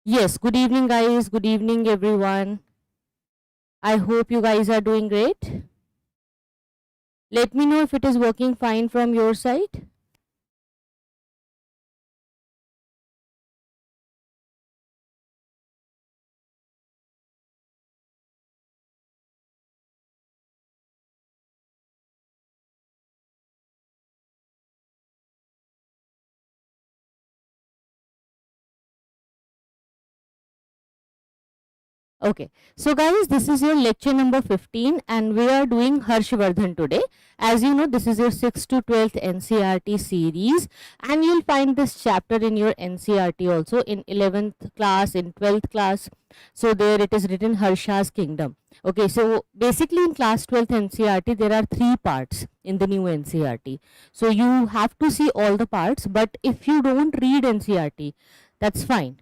Yes, good evening, guys. Good evening, everyone. I hope you guys are doing great. Let me know if it is working fine from your side. Okay, so guys, this is your lecture number 15 and we are doing Harshvardhan today. As you know, this is your 6th to 12th NCERT series and you'll find this chapter in your NCERT also in 11th class, in 12th class. So there it is written Harsha's Kingdom. Okay, so basically in class 12th NCERT, there are 3 parts in the new NCERT. So you have to see all the parts, but if you don't read NCERT, that's fine.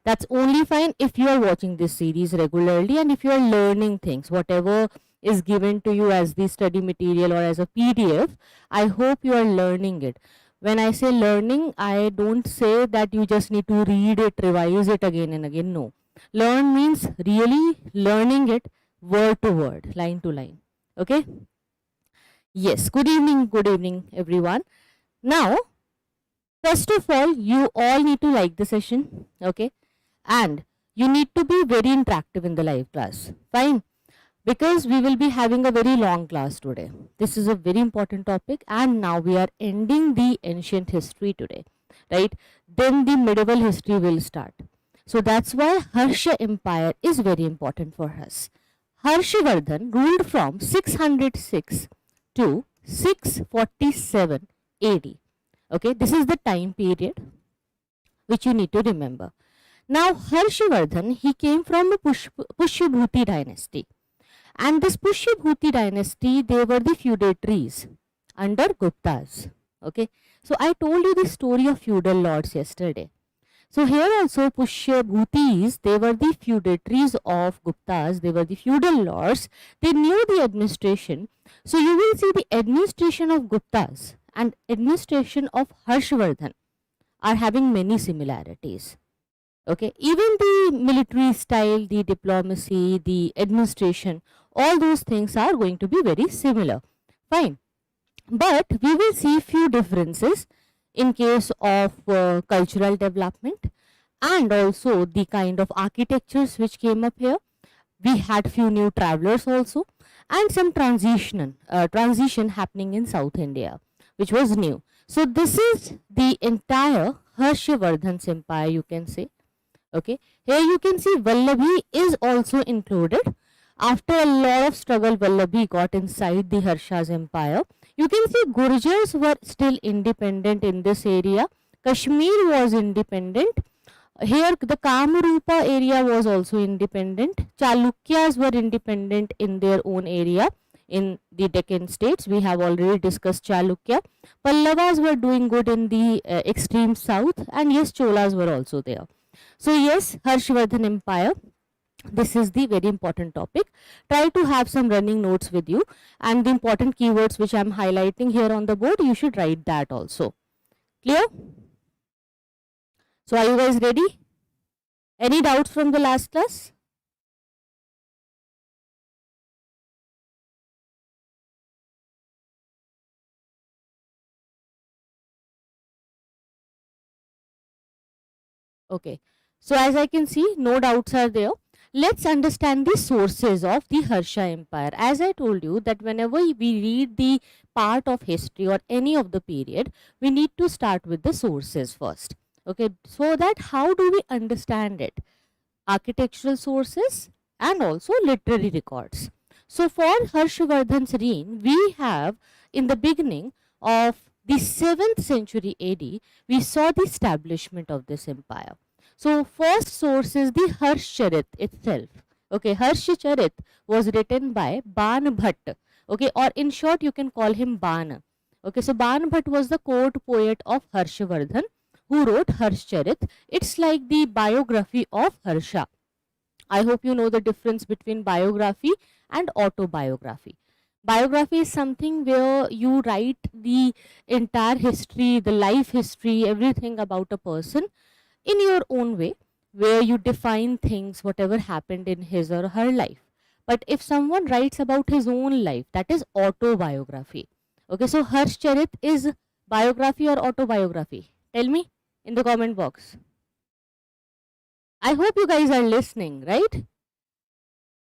That's only fine if you are watching this series regularly and if you are learning things, whatever is given to you as the study material or as a PDF. I hope you are learning it. When I say learning, I don't say that you just need to read it, revise it again and again. No. Learn means really learning it word to word, line to line. Okay? Yes, good evening, everyone. Now, first of all, you all need to like the session. Okay? And you need to be very interactive in the live class. Fine, because we will be having a very long class today. This is a very important topic and now we are ending the ancient history today, right? Then the medieval history will start. So that's why Harsha Empire is very important for us. Harshvardhan ruled from 606 to 647 AD. Okay, this is the time period which you need to remember. Now, Harshvardhan, he came from the Pushyabhuti dynasty. And this Pushyabhuti dynasty, they were the feudatories under Guptas. Okay. So, I told you the story of feudal lords yesterday. So, here also Pushyabhutis, they were the feudatories of Guptas. They were the feudal lords. They knew the administration. So, you will see the administration of Guptas and administration of Harshvardhan are having many similarities. Okay, even the military style, the diplomacy, the administration, all those things are going to be very similar. Fine, but we will see few differences in case of cultural development and also the kind of architectures which came up here. We had few new travelers also and some transition happening in South India, which was new. So this is the entire Harshvardhan's empire, you can say. Okay, here you can see Vallabhi is also included. After a lot of struggle, Vallabhi got inside the Harsha's empire. You can see Gurjars were still independent in this area. Kashmir was independent. Here the Kamarupa area was also independent. Chalukyas were independent in their own area. In the Deccan states, we have already discussed Chalukya. Pallavas were doing good in the extreme south, and yes, Cholas were also there. So yes, Harshvardhan Empire, this is the very important topic. Try to have some running notes with you and the important keywords which I am highlighting here on the board, you should write that also. Clear? So are you guys ready? Any doubts from the last class? Okay. So as I can see, no doubts are there. Let's understand the sources of the Harsha Empire. As I told you that whenever we read the part of history or any of the period, we need to start with the sources first. Okay, so that how do we understand it? Architectural sources and also literary records. So for Harshvardhan's reign, we have in the beginning of the 7th century AD, we saw the establishment of this empire. So first source is the Harshcharit itself. Okay, Harshcharit was written by Ban Bhatt. Okay, or in short you can call him Ban. Okay, so Ban Bhatt was the court poet of Harshvardhan who wrote Harshcharit. It's like the biography of Harsha. I hope you know the difference between biography and autobiography. Biography is something where you write the entire history, the life history, everything about a person in your own way. where you define things, whatever happened in his or her life. But if someone writes about his own life, that is autobiography. Okay, so Harshcharit is biography or autobiography? Tell me in the comment box. I hope you guys are listening, right?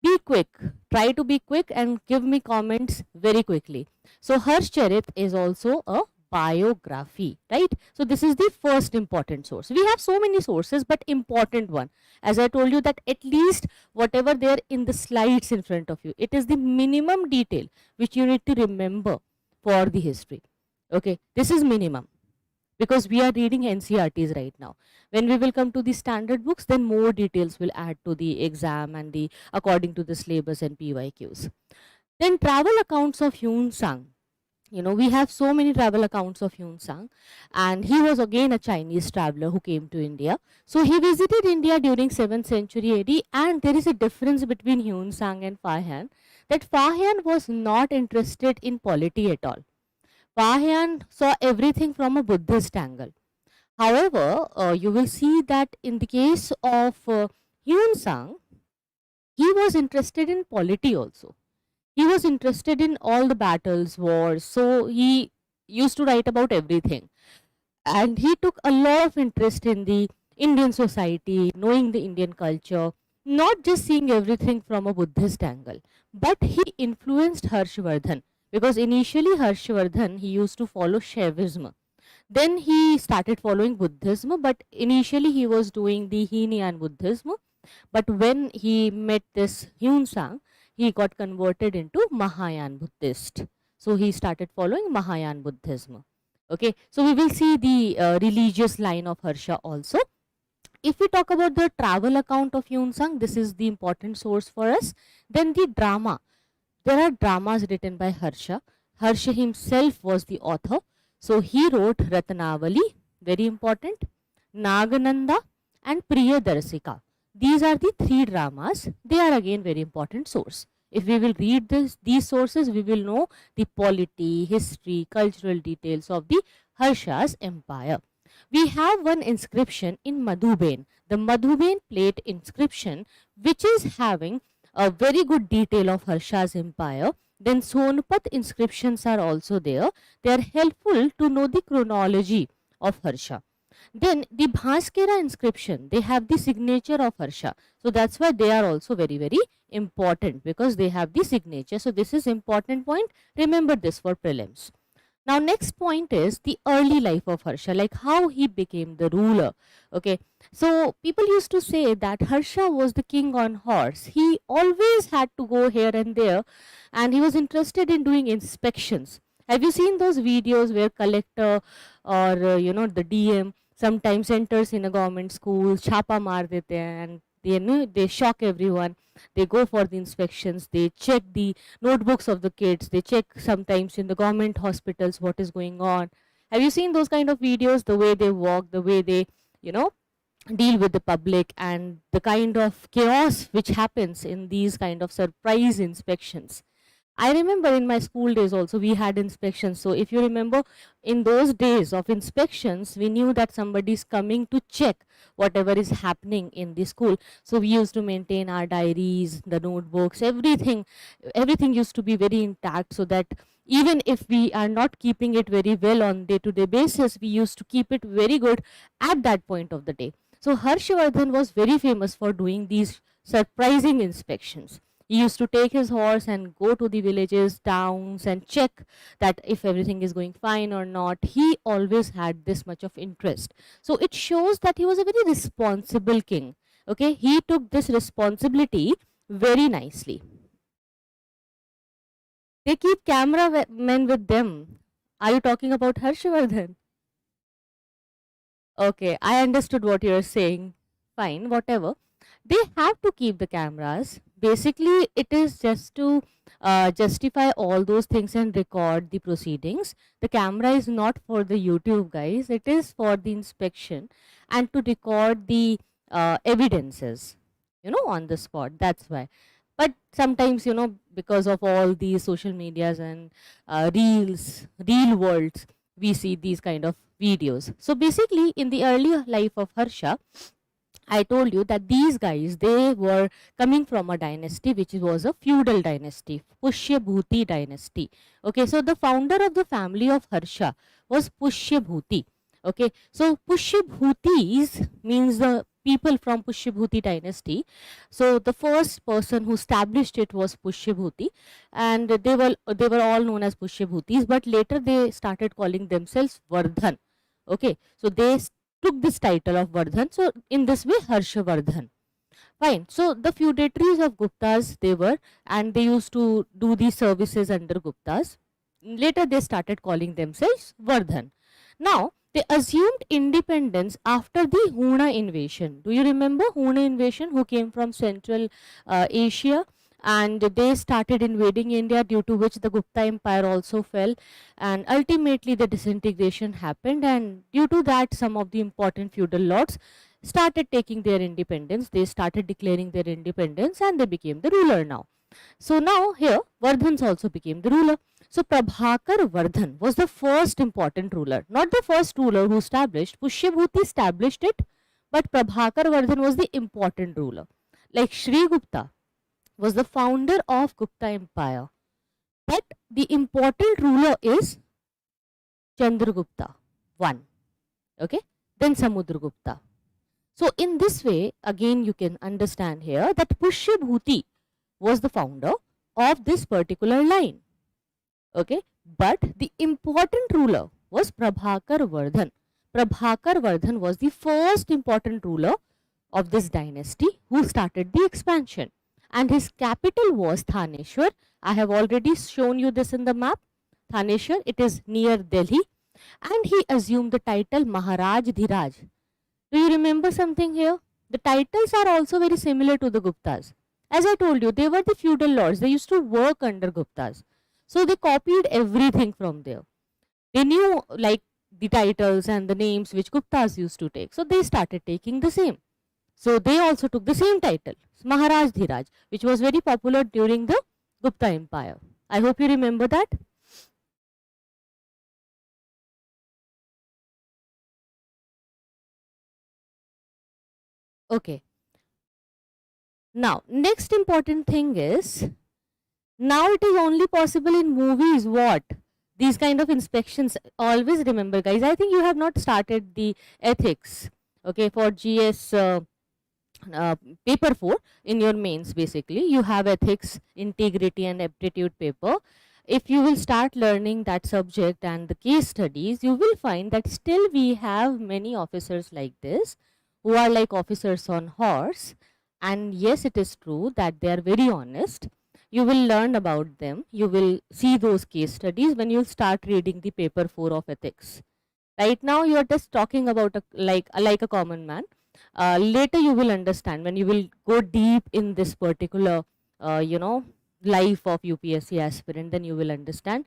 Be quick. Try to be quick and give me comments very quickly. So Harshcharit is also a biography, right? So this is the first important source. We have so many sources, but important one. As I told you that at least whatever there in the slides in front of you, it is the minimum detail which you need to remember for the history. Okay, this is minimum, because we are reading NCERTs right now. When we will come to the standard books, then more details will add to the exam and the according to the syllabus and PYQs. Then travel accounts of Hyun Sang. You know, we have so many travel accounts of Hyun Sang, and he was again a Chinese traveler who came to India. So he visited India during 7th century AD, and there is a difference between Hyun Sang and Fa Hien, that Fa Hien was not interested in polity at all. Fa Hien saw everything from a Buddhist angle. However, you will see that in the case of Hyun Sang, he was interested in polity also. He was interested in all the battles, wars, so he used to write about everything. And he took a lot of interest in the Indian society, knowing the Indian culture, not just seeing everything from a Buddhist angle. But he influenced Harshvardhan, because initially Harshvardhan, he used to follow Shaivism. Then he started following Buddhism, but initially he was doing the Hinian Buddhism. But when he met this Hyun Sang, he got converted into Mahayana Buddhist. So he started following Mahayana Buddhism. Okay, so we will see the religious line of Harsha also. If we talk about the travel account of Hyun Sang, this is the important source for us. Then the drama. There are dramas written by Harsha. Harsha himself was the author. So he wrote Ratnavali, very important, Nagananda and Priyadarsika. These are the three dramas. They are again very important source. If we will read these sources, we will know the polity, history, cultural details of the Harsha's empire. We have one inscription in Madhuben, the Madhuben plate inscription, which is having a very good detail of Harsha's empire. Then Sonpat inscriptions are also there. They are helpful to know the chronology of Harsha. Then the Bhaskara inscription, they have the signature of Harsha. So that's why they are also very, very important, because they have the signature. So this is important point. Remember this for prelims. Now next point is the early life of Harsha, like how he became the ruler. Okay, so people used to say that Harsha was the king on horse. He always had to go here and there, and he was interested in doing inspections. Have you seen those videos where collector or the DM sometimes enters in a government school, chapa maar dete hain, and they shock everyone. They go for the inspections, they check the notebooks of the kids, they check sometimes in the government hospitals what is going on. Have you seen those kind of videos, the way they walk, the way they deal with the public, and the kind of chaos which happens in these kind of surprise inspections? I remember in my school days also we had inspections. So if you remember, in those days of inspections, we knew that somebody is coming to check whatever is happening in the school. So we used to maintain our diaries, the notebooks, everything used to be very intact, so that even if we are not keeping it very well on day-to-day basis, we used to keep it very good at that point of the day. So Harshvardhan was very famous for doing these surprising inspections. He used to take his horse and go to the villages, towns, and check that if everything is going fine or not. He always had this much of interest. So it shows that he was a very responsible king. Okay, he took this responsibility very nicely. They keep cameramen with them. Are you talking about Harshvardhan? Okay, I understood what you're saying. Fine, whatever. They have to keep the cameras. Basically, it is just to justify all those things and record the proceedings. The camera is not for the YouTube, guys. It is for the inspection and to record the evidences, on the spot. That's why. But sometimes, because of all these social medias and real worlds, we see these kind of videos. So basically, in the early life of Harsha, I told you that these guys, they were coming from a dynasty which was a feudal dynasty, Pushyabhuti dynasty. Okay, so the founder of the family of Harsha was Pushyabhuti. Okay, so Pushyabhutis means the people from Pushyabhuti dynasty. So the first person who established it was Pushyabhuti, and they were all known as Pushyabhutis, but later they started calling themselves Vardhan. Okay, so they took this title of Vardhan. So in this way, Harshvardhan. Fine. So the feudatories of Guptas they were, and they used to do these services under Guptas. Later they started calling themselves Vardhan. Now they assumed independence after the Huna invasion. Do you remember Huna invasion, who came from Central Asia? And they started invading India, due to which the Gupta Empire also fell, and ultimately the disintegration happened, and due to that some of the important feudal lords started taking their independence. They started declaring their independence and they became the ruler now. So now here Vardhans also became the ruler. So Prabhakar Vardhan was the first important ruler, not the first ruler who established. Pushyabhuti established it, but Prabhakar Vardhan was the important ruler. Like Sri Gupta was the founder of Gupta Empire, but the important ruler is Chandragupta, one. Okay, then Samudragupta. So in this way, again you can understand here that Pushyabhuti was the founder of this particular line. Okay, but the important ruler was Prabhakar Vardhan. Prabhakar Vardhan was the first important ruler of this dynasty who started the expansion, and his capital was Thaneshwar. I have already shown you this in the map. Thaneshwar, it is near Delhi, and he assumed the title Maharaj Dhiraj. Do you remember something here? The titles are also very similar to the Guptas. As I told you, they were the feudal lords. They used to work under Guptas. So they copied everything from there. They knew like the titles and the names which Guptas used to take. So they started taking the same. So they also took the same title, Maharaj Dhiraj, which was very popular during the Gupta Empire. I hope you remember that. Okay. Now, next important thing is, now it is only possible in movies. What? These kind of inspections. Always remember, guys, I think you have not started the ethics, okay, for GS uh, paper 4 in your mains. Basically, you have ethics, integrity and aptitude paper. If you will start learning that subject and the case studies, you will find that still we have many officers like this, who are like officers on horse. And yes, it is true that they are very honest. You will learn about them. You will see those case studies when you start reading the paper 4 of ethics. Right now, you are just talking about like a common man. Later, you will understand when you will go deep in this particular, life of UPSC aspirant. Then you will understand.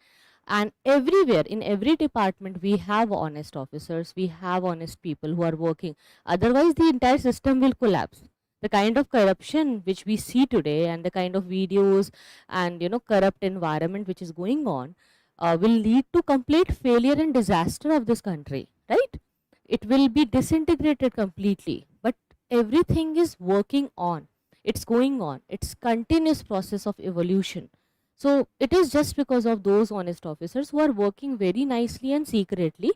And everywhere, in every department, we have honest officers. We have honest people who are working. Otherwise, the entire system will collapse. The kind of corruption which we see today, and the kind of videos and corrupt environment which is going on, will lead to complete failure and disaster of this country, right? It will be disintegrated completely, but everything is working on, it's going on, it's continuous process of evolution. So it is just because of those honest officers who are working very nicely and secretly.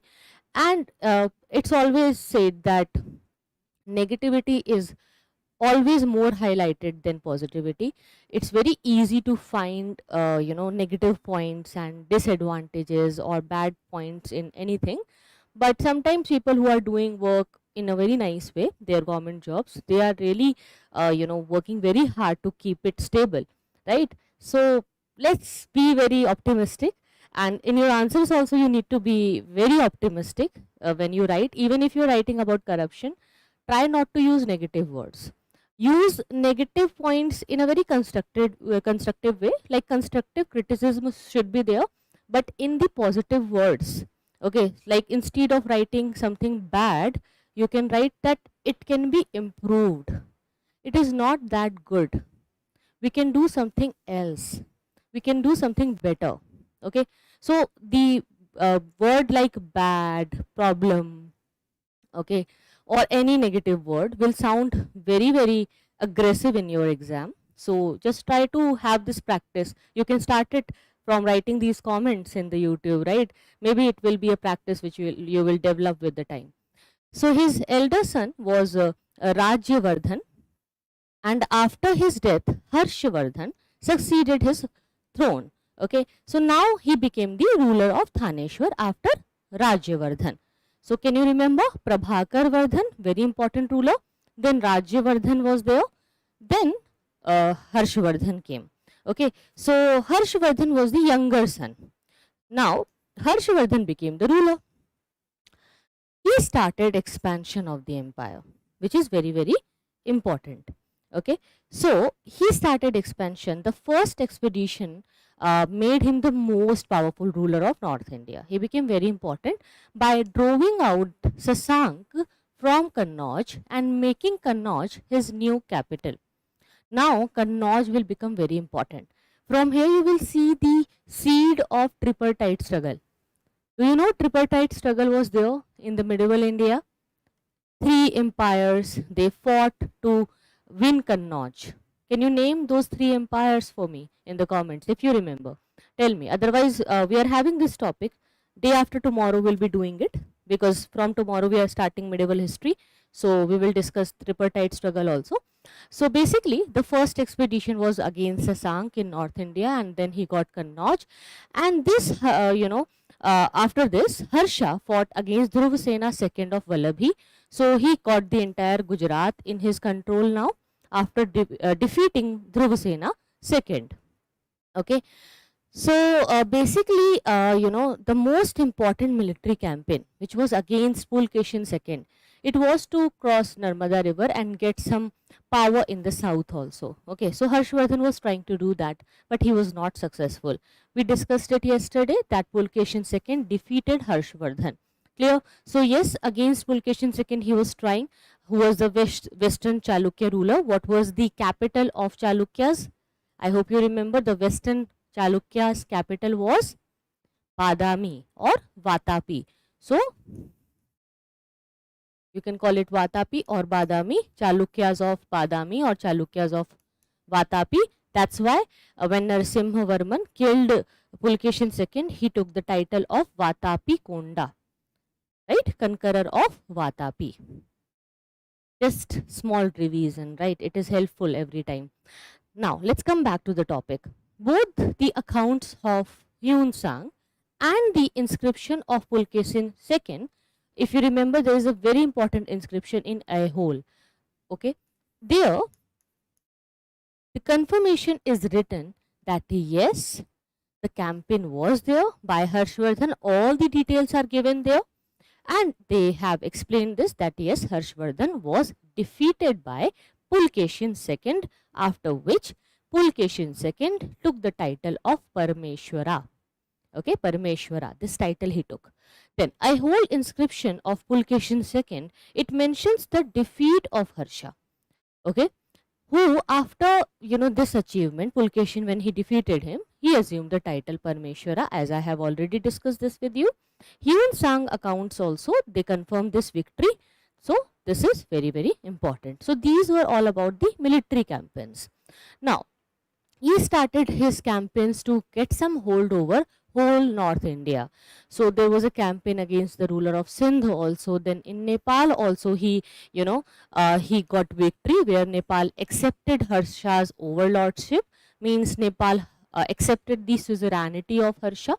And it's always said that negativity is always more highlighted than positivity. It's very easy to find negative points and disadvantages or bad points in anything, but sometimes people who are doing work in a very nice way, their government jobs, they are really working very hard to keep it stable, right? So let's be very optimistic, and in your answers also you need to be very optimistic. When you write, even if you're writing about corruption, try not to use negative words. Use negative points in a very constructive way. Like constructive criticism should be there, but in the positive words. Okay, like instead of writing something bad, you can write that it can be improved. It is not that good. We can do something else. We can do something better. Okay, so the word like bad, problem, okay, or any negative word will sound very, very aggressive in your exam. So just try to have this practice. You can start it from writing these comments in the YouTube, right? Maybe it will be a practice which you will develop with the time. So his elder son was Rajyavardhan, and after his death, Harshvardhan succeeded his throne. Okay, so now he became the ruler of Thaneshwar after Rajyavardhan. So can you remember Prabhakar Vardhan, very important ruler. Then Rajyavardhan was there. Then Harshvardhan came. Okay, so Harshvardhan was the younger son. Now Harshvardhan became the ruler. He started expansion of the empire, which is very, very important. Okay, so he started expansion. The first expedition made him the most powerful ruler of North India. He became very important by driving out Sasank from Kannauj and making Kannauj his new capital. Now Kannauj will become very important. From here you will see the seed of tripartite struggle. Do you know tripartite struggle was there in the medieval India? Three empires, they fought to win Kannauj. Can you name those three empires for me in the comments if you remember? Tell me. Otherwise, we are having this topic. Day after tomorrow we'll be doing it, because from tomorrow we are starting medieval history. So we will discuss tripartite struggle also. So basically the first expedition was against Sasank in North India, and then he got Kannauj. And this, after this, Harsha fought against Dhruvasena II of Vallabhi. So he got the entire Gujarat in his control now after defeating Dhruvasena II. Okay. So basically, the most important military campaign, which was against Pulkeshin II, it was to cross Narmada river and get some power in the south also. Okay, so Harshvardhan was trying to do that, but he was not successful. We discussed it yesterday that Pulkeshin II defeated Harshvardhan. Clear? So yes, against Pulkeshin II he was trying, who was the western Chalukya ruler. What was the capital of Chalukyas? I hope you remember, the western Chalukya's capital was Badami or Vatapi. So you can call it Vatapi or Badami, Chalukyas of Badami or Chalukyas of Vatapi. That's why when Narasimhavarman killed Pulkeshin II, he took the title of Vatapi Konda, right? Conqueror of Vatapi. Just small revision, right? It is helpful every time. Now let's come back to the topic. Both the accounts of Hyun Sang and the inscription of Pulkeshin II, if you remember, there is a very important inscription in Aihole. Okay, there the confirmation is written that yes, the campaign was there by Harshvardhan. All the details are given there, and they have explained this, that yes, Harshvardhan was defeated by Pulkeshin II, after which Pulkeshin II took the title of Parameshwara. Okay, Parameshwara, this title he took. Then Aihole inscription of Pulkeshin II, it mentions the defeat of Harsha. Okay, who after this achievement, Pulkeshin, when he defeated him, he assumed the title Parameshwara, as I have already discussed this with you. Hyun Sang accounts also, they confirm this victory. So this is very, very important. So these were all about the military campaigns. Now he started his campaigns to get some hold over whole North India. So there was a campaign against the ruler of Sindh also. Then in Nepal also he got victory, where Nepal accepted Harsha's overlordship, means Nepal accepted the suzerainty of Harsha.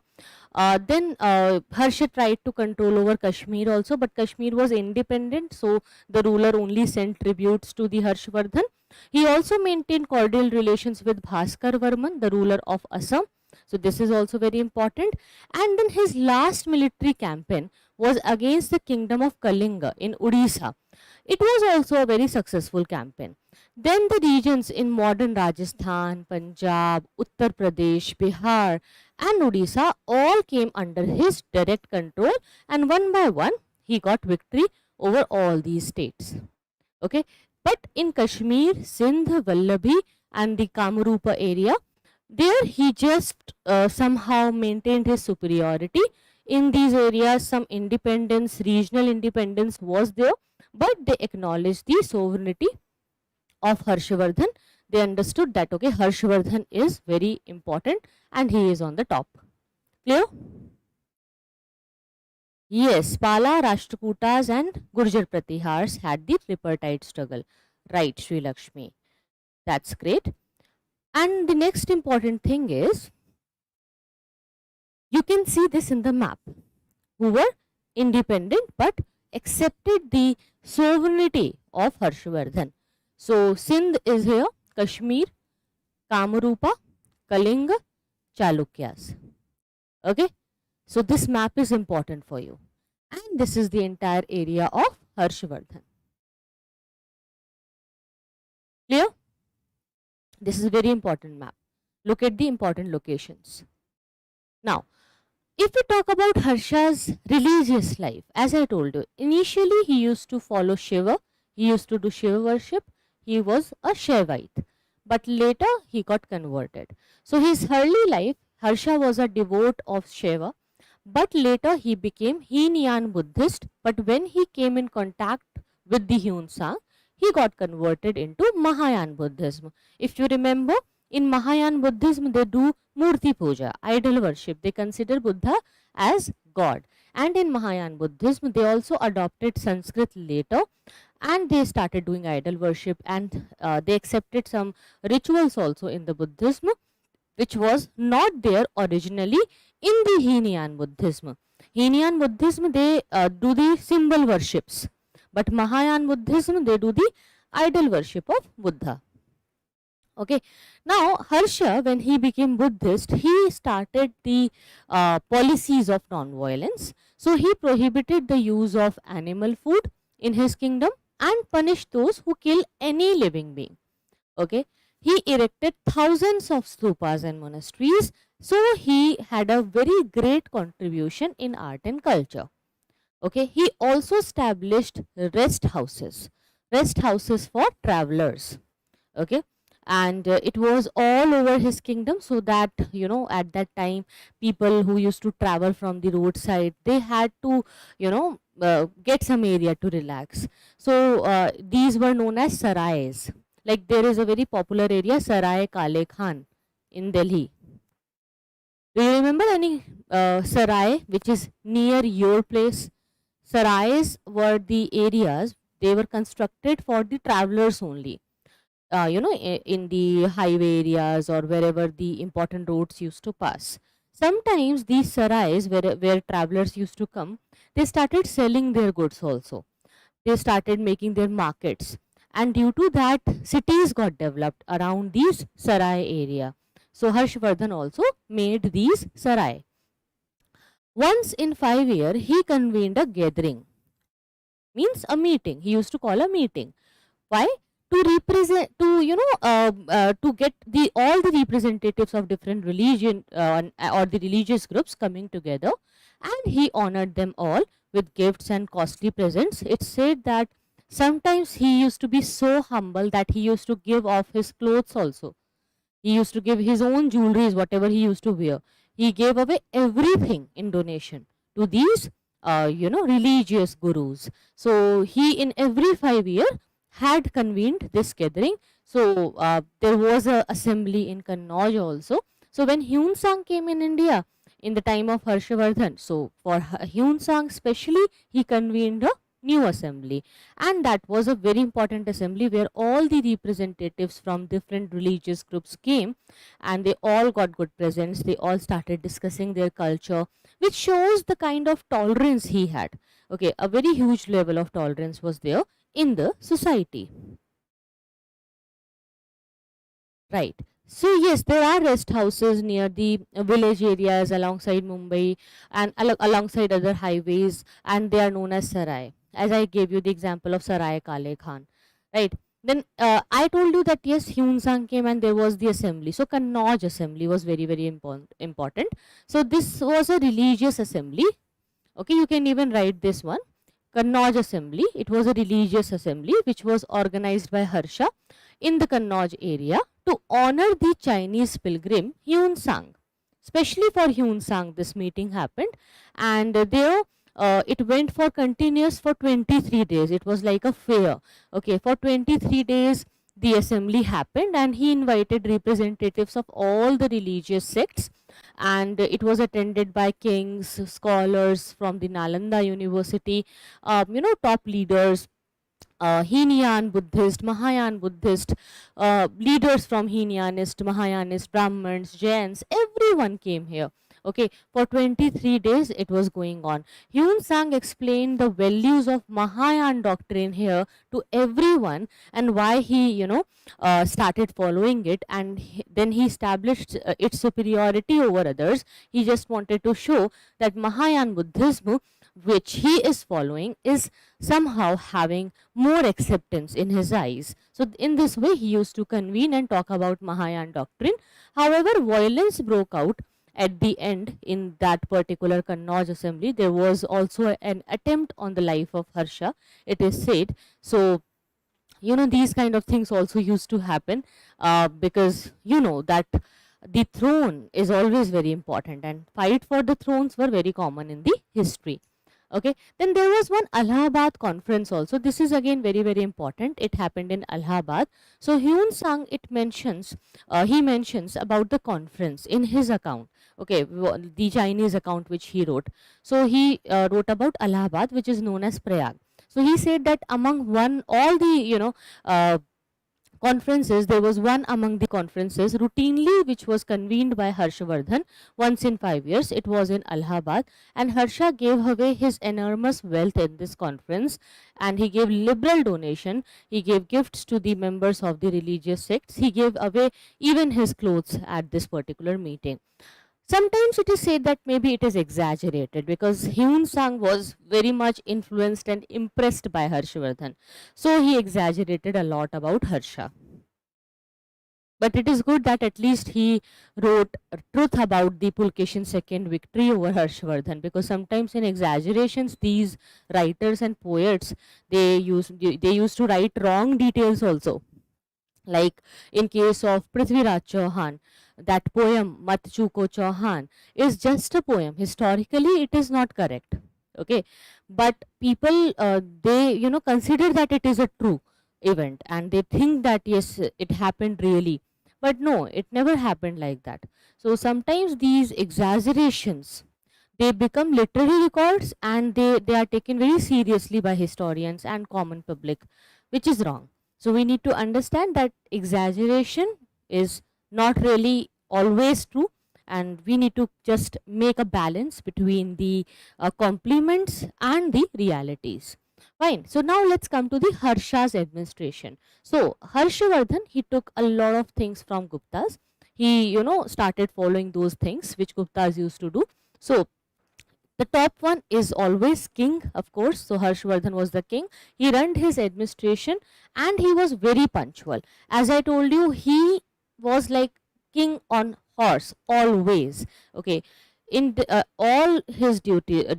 Then Harsha tried to control over Kashmir also, but Kashmir was independent, so the ruler only sent tributes to the Harshvardhan. He also maintained cordial relations with Bhaskar Varman, the ruler of Assam. So this is also very important. And then his last military campaign was against the kingdom of Kalinga in Odisha. It was also a very successful campaign. Then the regions in modern Rajasthan, Punjab, Uttar Pradesh, Bihar and Odisha all came under his direct control, and one by one he got victory over all these states. Okay, but in Kashmir, Sindh, Vallabhi and the Kamarupa area, there he just somehow maintained his superiority. In these areas, some independence, regional independence was there, but they acknowledged the sovereignty of Harshvardhan. They understood that, okay, Harshvardhan is very important and he is on the top. Clear? Yes, Pala, Rashtrakutas and Gurjar Pratihars had the tripartite struggle. Right, Sri Lakshmi. That's great. And the next important thing is, you can see this in the map, who were independent but accepted the sovereignty of Harshvardhan. So, Sindh is here, Kashmir, Kamarupa, Kalinga, Chalukyas. Okay. So, this map is important for you. And this is the entire area of Harshvardhan. Clear? This is a very important map. Look at the important locations. Now, if we talk about Harsha's religious life, as I told you, initially he used to follow Shiva, he used to do Shiva worship, he was a Shaivite, but later he got converted. So his early life, Harsha was a devote of Shiva, but later he became Hinian Buddhist, but when he came in contact with the Hyunsang, he got converted into Mahayana Buddhism. If you remember, in Mahayana Buddhism, they do Murti Puja, idol worship. They consider Buddha as God. And in Mahayana Buddhism, they also adopted Sanskrit later and they started doing idol worship, and they accepted some rituals also in the Buddhism, which was not there originally in the Hinian Buddhism. Hinian Buddhism, they do the symbol worships, but Mahayana Buddhism, they do the idol worship of Buddha. Okay. Now, Harsha, when he became Buddhist, he started the policies of non-violence. So, he prohibited the use of animal food in his kingdom and punished those who kill any living being. Okay. He erected thousands of stupas and monasteries. So, he had a very great contribution in art and culture. Okay. He also established rest houses for travelers. Okay. And it was all over his kingdom, so that, you know, at that time people who used to travel from the roadside, they had to, you know, get some area to relax. So these were known as sarais. Like there is a very popular area, Sarai Kale Khan in Delhi. Do you remember any sarai which is near your place? Sarais were the areas, they were constructed for the travelers only. You know, in the highway areas or wherever the important roads used to pass. Sometimes these sarais where travelers used to come, they started selling their goods also. They started making their markets. And due to that, cities got developed around these sarai area. So Harshvardhan also made these sarai. Once in 5 years, he convened a gathering. Means a meeting. He used to call a meeting. Why? To represent, to, you know, to get the all the representatives of different religion or the religious groups coming together, and he honored them all with gifts and costly presents. It's said that sometimes he used to be so humble that he used to give off his clothes also. He used to give his own jewelries, whatever he used to wear. He gave away everything in donation to these you know, religious gurus. So he in every 5 years had convened this gathering. So there was a assembly in Kannauj also. So when Hyunsang came in India in the time of Harshvardhan, so for Hyunsang specially, he convened a new assembly, and that was a very important assembly where all the representatives from different religious groups came, and they all got good presents. They all started discussing their culture, which shows the kind of tolerance he had. Okay, a very huge level of tolerance was there in the society. Right. So yes, there are rest houses near the village areas alongside Mumbai and alongside other highways, and they are known as sarai. As I gave you the example of Sarai Kale Khan, right? Then I told you that yes, Hyunsang came and there was the assembly. So Kannauj assembly was very, very important. So this was a religious assembly. Okay, you can even write this one. Kannauj assembly. It was a religious assembly which was organized by Harsha in the Kannauj area to honor the Chinese pilgrim Hyunsang. Especially for Hyun Sang, this meeting happened, and there it went for continuous for 23 days. It was like a fair. Okay, for 23 days the assembly happened, and he invited representatives of all the religious sects, and it was attended by kings, scholars from the Nalanda University, top leaders, Hinian Buddhist, Mahayan Buddhist, leaders from Hinianist, Mahayanist, Brahmins, Jains, everyone came here. Okay, for 23 days it was going on. Hyun Sang explained the values of Mahayan doctrine here to everyone, and why he, started following it, and then he established its superiority over others. He just wanted to show that Mahayan Buddhism, which he is following, is somehow having more acceptance in his eyes. So in this way he used to convene and talk about Mahayan doctrine. However, violence broke out at the end in that particular Kannauj assembly. There was also an attempt on the life of Harsha, it is said. So these kind of things also used to happen, because that the throne is always very important, and fight for the thrones were very common in the history. Okay, then there was one Allahabad conference also. This is again very, very important. It happened in Allahabad. So Hyun Sang, he mentions about the conference in his account. Okay, the Chinese account which he wrote. So he wrote about Allahabad, which is known as Prayag. So he said that among all the conferences, there was one among the conferences routinely which was convened by Harshvardhan once in 5 years. It was in Allahabad, and Harsha gave away his enormous wealth in this conference, and he gave liberal donation. He gave gifts to the members of the religious sects. He gave away even his clothes at this particular meeting. Sometimes it is said that maybe it is exaggerated, because Hyun Sang was very much influenced and impressed by Harshvardhan. So he exaggerated a lot about Harsha. But it is good that at least he wrote truth about the Pulkeshin second victory over Harshvardhan, because sometimes in exaggerations these writers and poets, they used to write wrong details also. Like in case of Prithviraj Chauhan, that poem Mat Chuko Chauhan is just a poem. Historically it is not correct. Okay, but people they consider that it is a true event, and they think that yes, it happened really, but no, it never happened like that. So sometimes these exaggerations, they become literary records, and they are taken very seriously by historians and common public, which is wrong. So we need to understand that exaggeration is not really always true, and we need to just make a balance between the compliments and the realities. Fine. So now let's come to the Harsha's administration. So Harshvardhan, he took a lot of things from Guptas. He started following those things which Guptas used to do. So the top one is always king, of course. So Harshvardhan was the king. He ran his administration, and he was very punctual. As I told you, he was like king on horse always. Okay, in all his duties,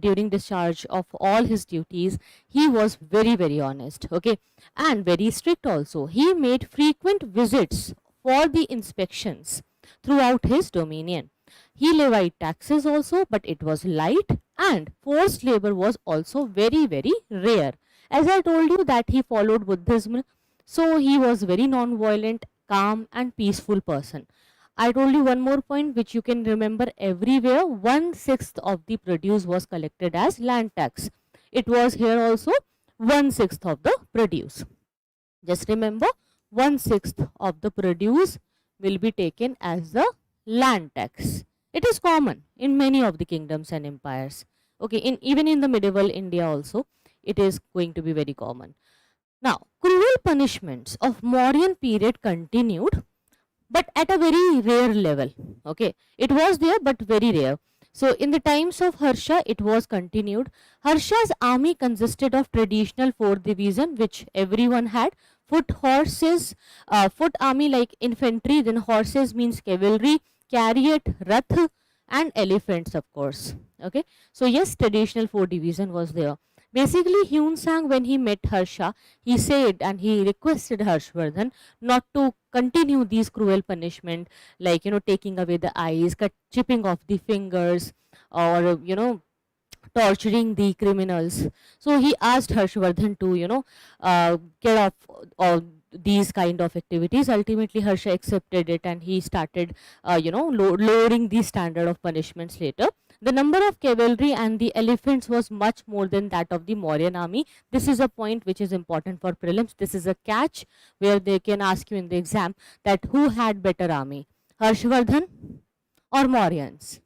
during discharge of all his duties, he was very, very honest. Okay, and very strict also. He made frequent visits for the inspections throughout his dominion. He levied taxes also, but it was light, and forced labor was also very, very rare. As I told you that he followed Buddhism, so he was very non-violent, calm and peaceful person. I told you one more point which you can remember everywhere. 1/6 of the produce was collected as land tax. It was here also 1/6 of the produce. Just remember, 1/6 of the produce will be taken as the land tax. It is common in many of the kingdoms and empires. Okay, even in the medieval India also, it is going to be very common. Now, cruel punishments of Mauryan period continued, but at a very rare level. Okay, it was there, but very rare. So in the times of Harsha, it was continued. Harsha's army consisted of traditional 4th division, which everyone had. Foot horses, foot army like infantry, then horses means cavalry, chariot, rath, and elephants, of course. Okay, so yes, traditional 4th division was there. Basically, Hyun Sang, when he met Harsha, he said and he requested Harshvardhan not to continue these cruel punishment, like, taking away the eyes, chipping off the fingers, or, torturing the criminals. So he asked Harshvardhan to, get off all these kind of activities. Ultimately, Harsha accepted it and he started, lowering the standard of punishments later. The number of cavalry and the elephants was much more than that of the Mauryan army. This is a point which is important for prelims. This is a catch where they can ask you in the exam that who had better army, Harshvardhan or Mauryans?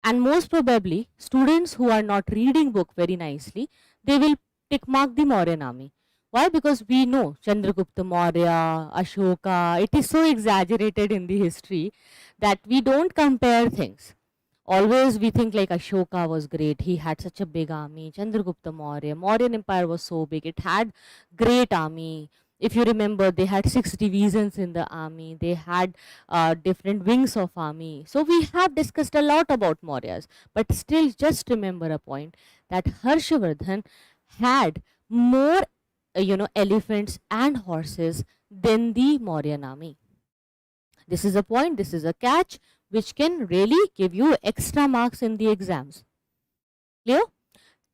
And most probably, students who are not reading book very nicely, they will tick mark the Mauryan army. Why? Because we know Chandragupta Maurya, Ashoka, it is so exaggerated in the history that we don't compare things. Always we think like Ashoka was great, he had such a big army. Chandragupta Maurya, Mauryan empire was so big, it had great army. If you remember, they had 6 divisions in the army, they had different wings of army. So we have discussed a lot about Mauryas, but still just remember a point that Harshvardhan had more elephants and horses than the Mauryan army. This is a point, this is a catch which can really give you extra marks in the exams. Clear?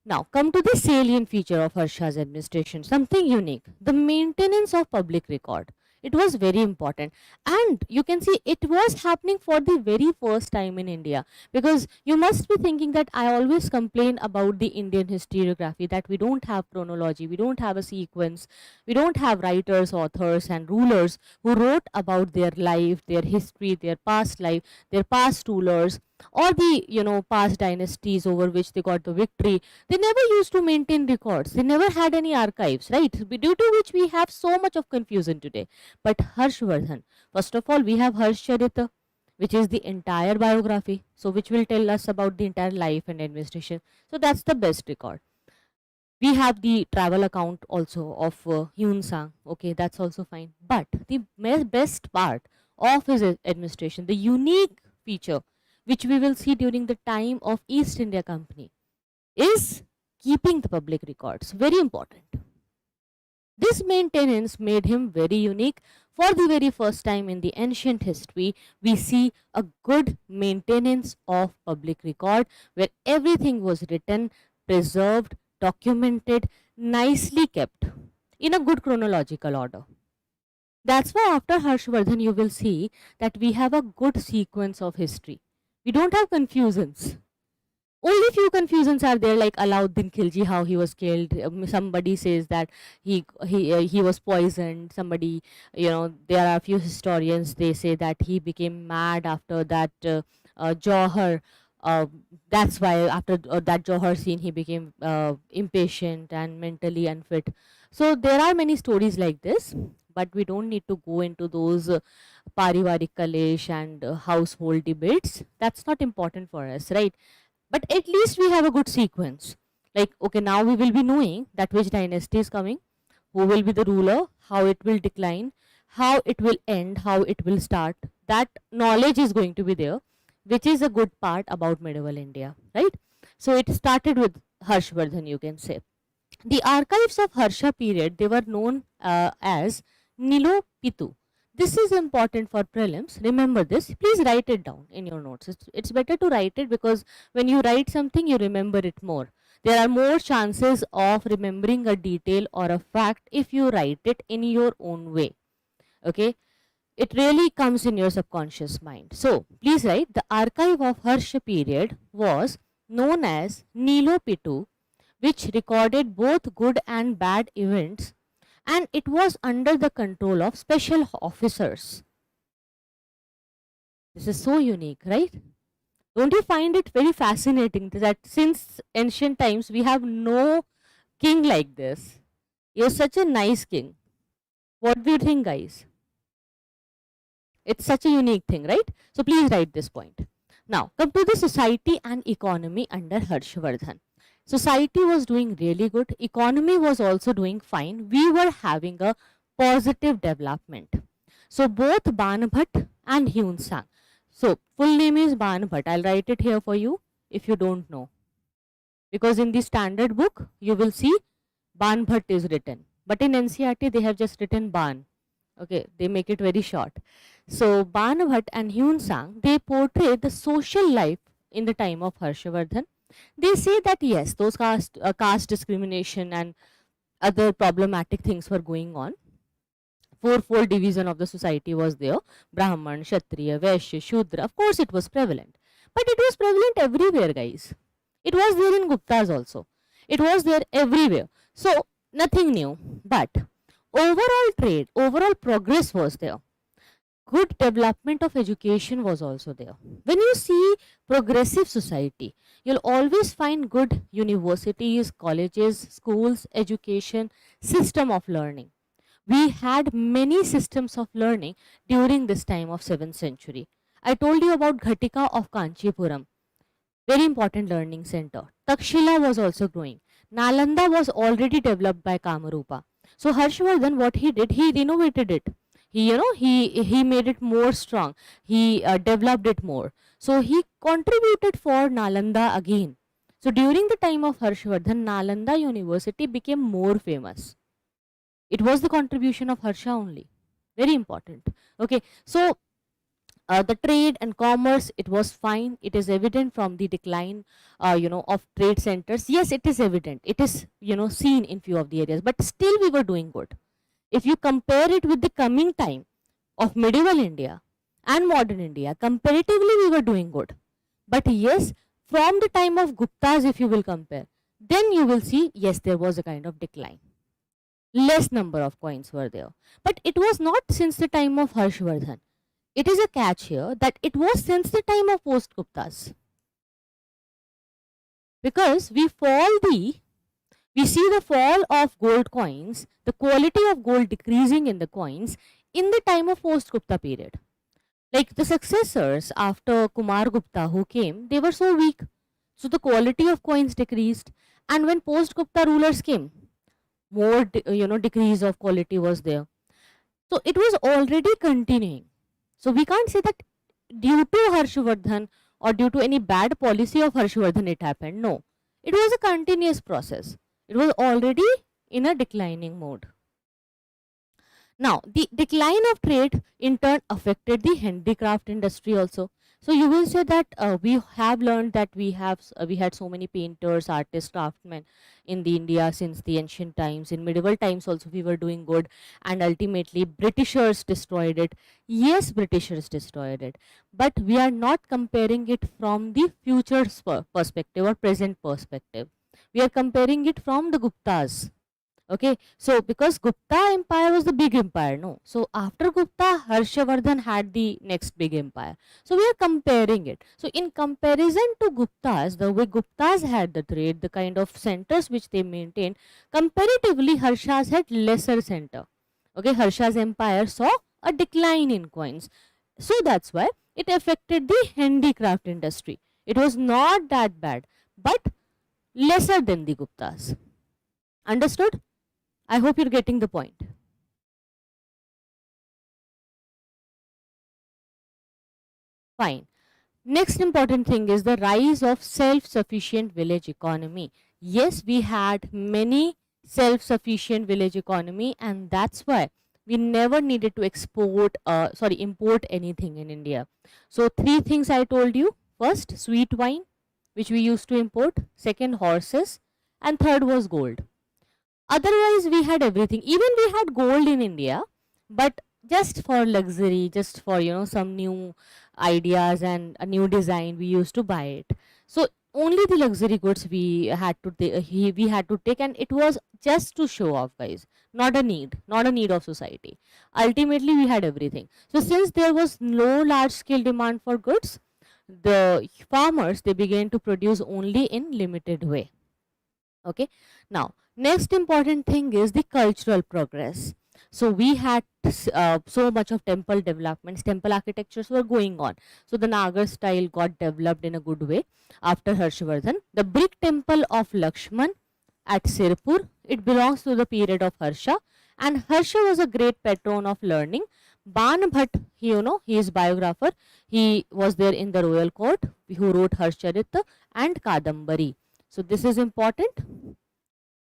Now come to the salient feature of Harsha's administration, something unique, the maintenance of public record. It was very important, and you can see it was happening for the very first time in India, because you must be thinking that I always complain about the Indian historiography that we don't have chronology, we don't have a sequence, we don't have writers, authors and rulers who wrote about their life, their history, their past life, their past rulers, or the past dynasties over which they got the victory. They never used to maintain records, they never had any archives, right? Due to which we have so much of confusion today. But Harshvardhan, first of all, we have Harshcharita, which is the entire biography, so which will tell us about the entire life and administration. So that's the best record. We have the travel account also of Hyun Sang. Okay, that's also fine. But the best part of his administration, the unique feature which we will see during the time of East India Company, is keeping the public records. Very important. This maintenance made him very unique. For the very first time in the ancient history, we see a good maintenance of public record where everything was written, preserved, documented, nicely kept in a good chronological order. That's why after Harshvardhan you will see that we have a good sequence of history. We don't have confusions. Only few confusions are there, like Alauddin Khilji, how he was killed. Somebody says that he was poisoned. Somebody, there are a few historians, they say that he became mad after that Jauhar. That's why after that Jauhar scene he became impatient and mentally unfit. So there are many stories like this, but we don't need to go into those parivarik kalesh and household debates. That's not important for us, right? But at least we have a good sequence. Like, okay, now we will be knowing that which dynasty is coming, who will be the ruler, how it will decline, how it will end, how it will start. That knowledge is going to be there, which is a good part about medieval India, right? So it started with Harshvardhan, you can say. The archives of Harsha period, they were known as Nilo Pitu. This is important for prelims. Remember this. Please write it down in your notes. It's better to write it, because when you write something, you remember it more. There are more chances of remembering a detail or a fact if you write it in your own way. Okay. It really comes in your subconscious mind. So please write, the archive of Harsha period was known as Nilo Pitu, which recorded both good and bad events, and it was under the control of special officers. This is so unique, right? Don't you find it very fascinating that since ancient times we have no king like this? You're such a nice king. What do you think, guys? It's such a unique thing, right? So please write this point. Now come to the society and economy under Harshvardhan. Society was doing really good. Economy was also doing fine. We were having a positive development. So both Banbhat and Hyun Sang. So full name is Banbhat. I'll write it here for you if you don't know. because in the standard book you will see Ban Bhatt is written, but in NCERT they have just written Ban. Okay, they make it very short. So Ban Bhatt and Hyun Sang, they portray the social life in the time of Harshvardhan. They say that yes, those caste discrimination and other problematic things were going on. Fourfold division of the society was there: Brahman, Kshatriya, Vaishya, Shudra. Of course, it was prevalent, but it was prevalent everywhere, guys. It was there in Guptas also. It was there everywhere. So nothing new, but overall trade, overall progress was there. Good development of education was also there. When you see progressive society, you'll always find good universities, colleges, schools, education, system of learning. We had many systems of learning during this time of 7th century. I told you about Ghatika of Kanchipuram, very important learning center. Takshila was also growing. Nalanda was already developed by Kamarupa. So Harshvardhan, what he did, he renovated it. He made it more strong. He developed it more. So he contributed for Nalanda again. So during the time of Harshvardhan, Nalanda University became more famous. It was the contribution of Harsha only. Very important. Okay, so the trade and commerce, it was fine. It is evident from the decline, of trade centers. Yes, it is evident. It is, seen in few of the areas, but still we were doing good. If you compare it with the coming time of medieval India and modern India, comparatively we were doing good. But yes, from the time of Guptas, if you will compare, then you will see, yes, there was a kind of decline. Less number of coins were there. But it was not since the time of Harshvardhan. It is a catch here that it was since the time of post-Guptas. Because we see the fall of gold coins, the quality of gold decreasing in the coins in the time of post-Gupta period. Like the successors after Kumar Gupta who came, they were so weak. So the quality of coins decreased. And when post-Gupta rulers came, more decrease of quality was there. So it was already continuing. So we can't say that due to Harshvardhan or due to any bad policy of Harshvardhan it happened. No, it was a continuous process. It was already in a declining mode. Now, the decline of trade in turn affected the handicraft industry also. So you will say that we have learned that we had so many painters, artists, craftsmen in the India since the ancient times. In medieval times also we were doing good, and ultimately Britishers destroyed it. Yes, Britishers destroyed it, but we are not comparing it from the future perspective or present perspective. We are comparing it from the Guptas. Okay, so because Gupta Empire was the big empire, no. So after Gupta, Harshvardhan had the next big empire. So we are comparing it. So in comparison to Guptas, the way Guptas had the trade, the kind of centers which they maintained, comparatively Harsha's had lesser center. Okay, Harsha's empire saw a decline in coins. So that's why it affected the handicraft industry. It was not that bad, but lesser than the Guptas. Understood? I hope you're getting the point. Fine. Next important thing is the rise of self-sufficient village economy. Yes, we had many self-sufficient village economy, and that's why we never needed to import anything in India. So 3 things I told you. First, sweet wine, which we used to import. Second, horses, and third was gold. Otherwise, we had everything. Even we had gold in India, but just for luxury, just for some new ideas and a new design, we used to buy it. So only the luxury goods we had to take, and it was just to show off, guys. Not a need of society. Ultimately, we had everything. So since there was no large scale demand for goods, the farmers, they began to produce only in limited way. Okay, now next important thing is the cultural progress. So we had so much of temple developments, temple architectures were going on. So the Nagar style got developed in a good way after Harshvardhan. The brick temple of Lakshman at Sirpur, it belongs to the period of Harsha, and Harsha was a great patron of learning. Ban Bhatt, he is biographer. He was there in the royal court, who wrote Harshcharita and Kadambari. So this is important,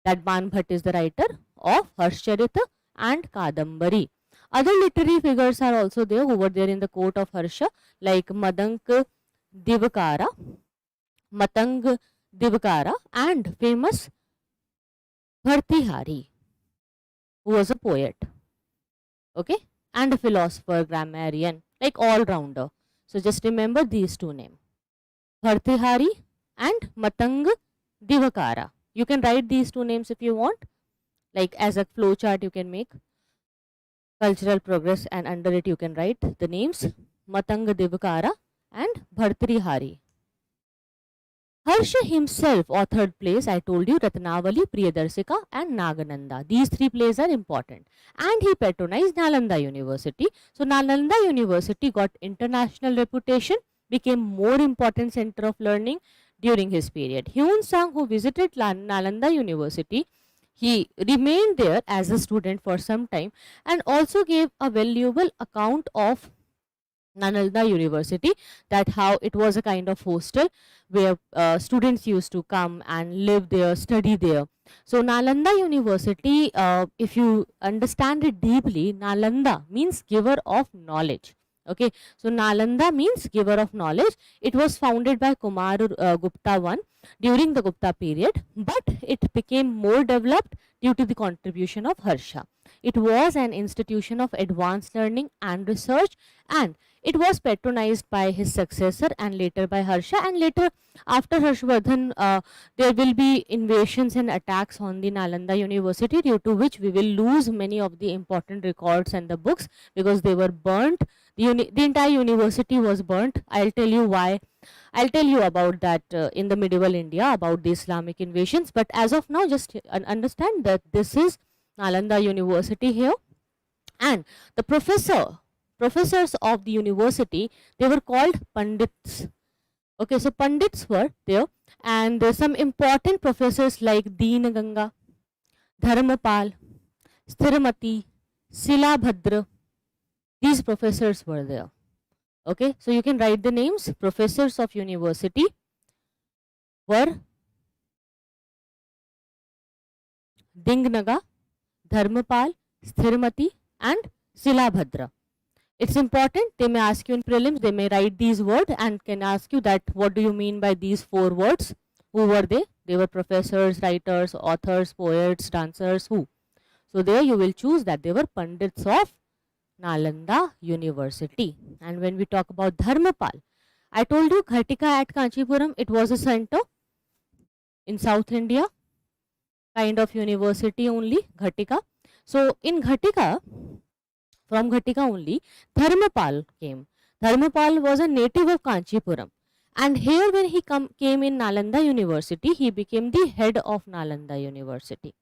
that Ban Bhatt is the writer of Harshcharita and Kadambari. Other literary figures are also there who were there in the court of Harsha, like Madank Divakara, Matang Divakara, and famous Bhartihari, who was a poet, okay, and a philosopher, grammarian, like all-rounder. So just remember these two names, Bhartihari and Matang Divakara. You can write these two names if you want, like as a flow chart you can make cultural progress, and under it you can write the names Matang Divakara and Bhartrihari. Harsha himself authored plays, I told you, Ratnavali, Priyadarsika and Nagananda. These three plays are important. And he patronized Nalanda University. So Nalanda University got international reputation, became more important center of learning during his period. Hyun Sang, who visited Nalanda University, he remained there as a student for some time and also gave a valuable account of Nalanda University, that how it was a kind of hostel where students used to come and live there, study there. So Nalanda University, if you understand it deeply, Nalanda means giver of knowledge. Okay, so Nalanda means giver of knowledge. It was founded by Kumar Gupta I during the Gupta period, but it became more developed due to the contribution of Harsha. It was an institution of advanced learning and research, and it was patronized by his successor and later by Harsha, and later after Harshvardhan there will be invasions and attacks on the Nalanda University, due to which we will lose many of the important records and the books because they were burnt. The entire university was burnt. I'll tell you why. I'll tell you about that in the medieval India, about the Islamic invasions, but as of now just understand that this is Nalanda University here, and the professors of the university, they were called Pandits. Okay, so Pandits were there, and some important professors like Deen Ganga, Dharmapal, Sthiramati, Silabhadra, these professors were there. Okay, so you can write the names. Professors of university were Dingnaga, Dharmapal, Sthiramati and Silabhadra. It's important, they may ask you in prelims, they may write these words and can ask you that what do you mean by these four words. Who were they? They were professors, writers, authors, poets, dancers, who? So there you will choose that they were Pandits of Nalanda University. And when we talk about Dharmapal, I told you Ghatika at Kanchipuram, it was a center in South India, kind of university only, Ghatika. So in Ghatika, from Ghatika only, Dharmapal came. Dharmapal was a native of Kanchipuram, and here when he came in Nalanda University, he became the head of Nalanda University.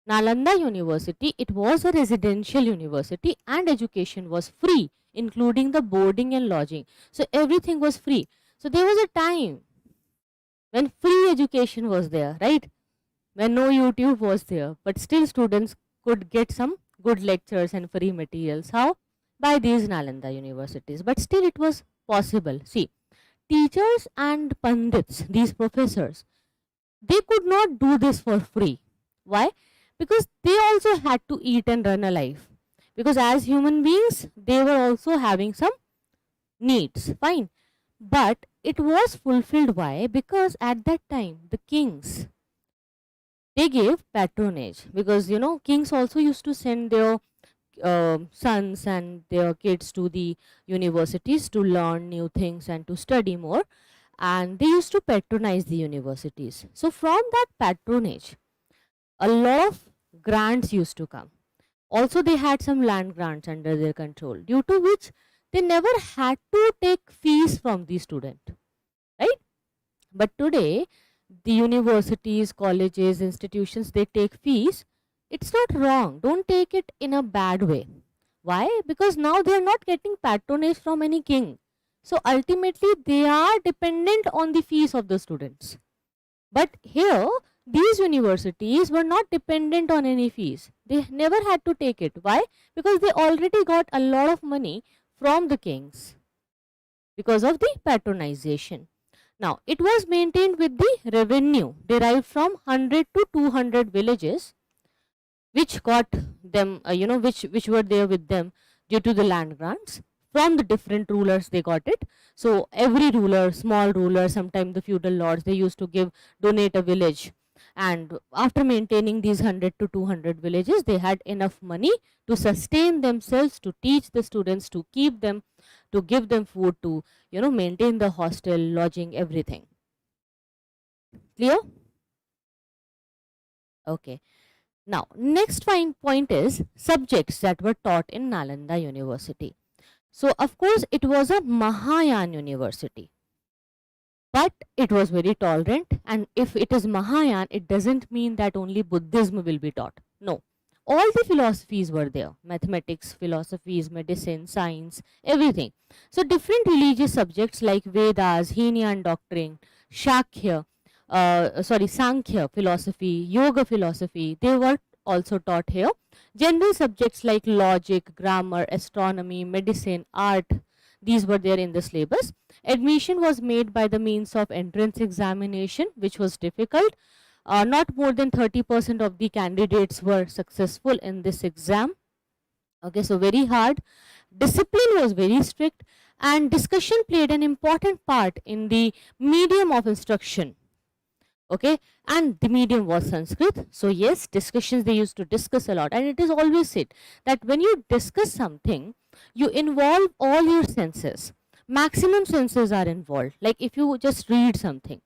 Nalanda University, it was a residential university and education was free, including the boarding and lodging. So everything was free. So there was a time when free education was there, right? When no YouTube was there, but still students could get some good lectures and free materials. How? By these Nalanda universities. But still it was possible. See, teachers and pandits, these professors, they could not do this for free. Why? Because they also had to eat and run a life. Because as human beings, they were also having some needs. Fine. But it was fulfilled. Why? Because at that time, the kings, they gave patronage. Because, you know, kings also used to send their sons and their kids to the universities to learn new things and to study more. And they used to patronize the universities. So from that patronage, a lot of grants used to come. Also, they had some land grants under their control, due to which they never had to take fees from the student, right? But today, the universities, colleges, institutions, they take fees. It's not wrong. Don't take it in a bad way. Why? Because now they are not getting patronage from any king. So ultimately, they are dependent on the fees of the students. But here, these universities were not dependent on any fees. They never had to take it. Why? Because they already got a lot of money from the kings because of the patronization. Now, it was maintained with the revenue derived from 100 to 200 villages which got them, which were there with them due to the land grants from the different rulers. They got it. So every ruler, small ruler, sometimes the feudal lords, they used to donate a village, and after maintaining these 100 to 200 villages, they had enough money to sustain themselves, to teach the students, to keep them, to give them food, to maintain the hostel, lodging, everything. Clear? Okay. Now, next fine point is subjects that were taught in Nalanda University. So, of course, it was a Mahayana university, but it was very tolerant, and if it is Mahayana, it doesn't mean that only Buddhism will be taught. No, all the philosophies were there: mathematics, philosophies, medicine, science, everything. So different religious subjects like Vedas, Hinayan doctrine, Sankhya philosophy, Yoga philosophy, they were also taught here. General subjects like logic, grammar, astronomy, medicine, art, these were there in the syllabus. Admission was made by the means of entrance examination, which was difficult. Not more than 30% of the candidates were successful in this exam. Okay, so very hard. Discipline was very strict, and discussion played an important part in the medium of instruction. Okay, and the medium was Sanskrit. So yes, discussions, they used to discuss a lot, and it is always said that when you discuss something, you involve all your senses. Maximum senses are involved. Like if you just read something,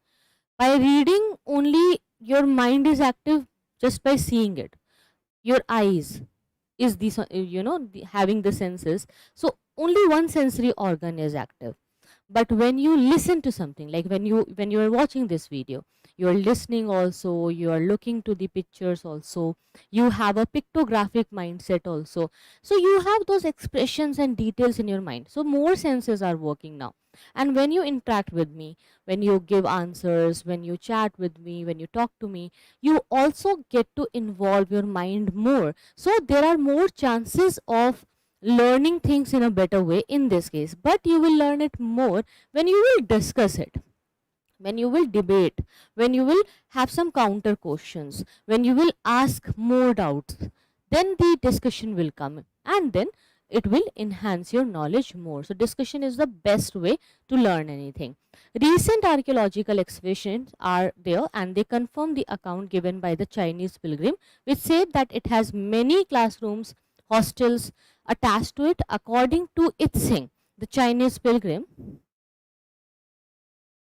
by reading only your mind is active just by seeing it. Your eyes is having the senses, so only one sensory organ is active. But when you listen to something, like when you are watching this video, you are listening also, you are looking to the pictures also, you have a pictographic mindset also, so you have those expressions and details in your mind, so more senses are working now. And when you interact with me, when you give answers, when you chat with me, when you talk to me, you also get to involve your mind more, so there are more chances of learning things in a better way in this case. But you will learn it more when you will discuss it, when you will debate, when you will have some counter questions, when you will ask more doubts, then the discussion will come, and then it will enhance your knowledge more. So discussion is the best way to learn anything. Recent archaeological excavations are there, and they confirm the account given by the Chinese pilgrim, which said that it has many classrooms, hostels attached to it. According to Itzing, the Chinese pilgrim,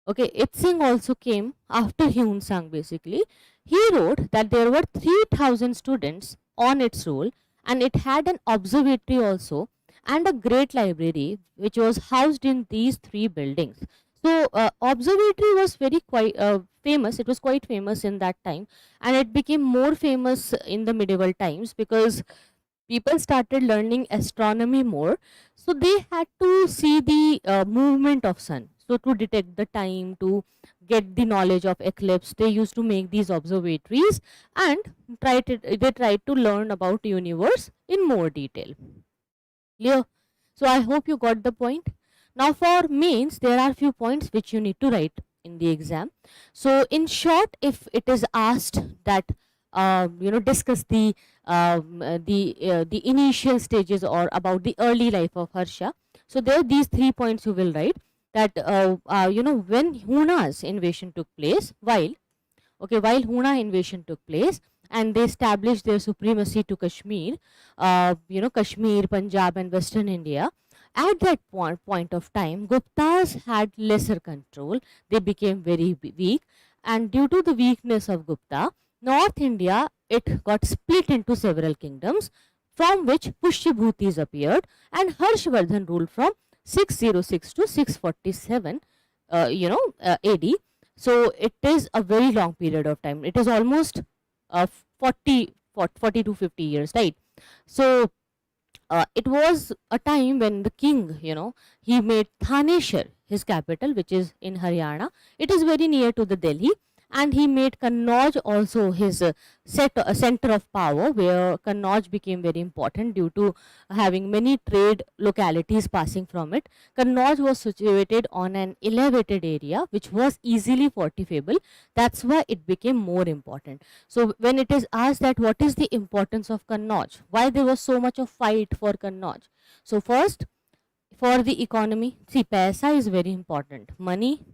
okay, Itzing also came after Hyun-sang basically. He wrote that there were 3,000 students on its roll, and it had an observatory also and a great library which was housed in these three buildings. So observatory was very quite famous. It was quite famous in that time, and it became more famous in the medieval times because people started learning astronomy more, so they had to see the movement of sun. So to detect the time, to get the knowledge of eclipse, they used to make these observatories, and they tried to learn about universe in more detail. Clear? So I hope you got the point. Now for mains, there are few points which you need to write in the exam. So in short, if it is asked that discuss the initial stages or about the early life of Harsha, so there are these 3 points you will write, that when Huna's invasion took place, while Huna invasion took place and they established their supremacy to Kashmir, Kashmir, Punjab and Western India, at that point of time, Guptas had lesser control. They became very weak, and due to the weakness of Gupta, North India, it got split into several kingdoms, from which Pushyabhutis appeared, and Harshvardhan ruled from 606 to 647 AD. So it is a very long period of time. It is almost 40 to 50 years, right? So it was a time when the king, he made Thaneshwar his capital, which is in Haryana. It is very near to the Delhi, and he made Kannauj also his center of power, where Kannauj became very important due to having many trade localities passing from it. Kannauj was situated on an elevated area which was easily fortifiable. That's why it became more important. So when it is asked that what is the importance of Kannauj, why there was so much of fight for Kannauj? So first, for the economy, see, paisa is very important. Money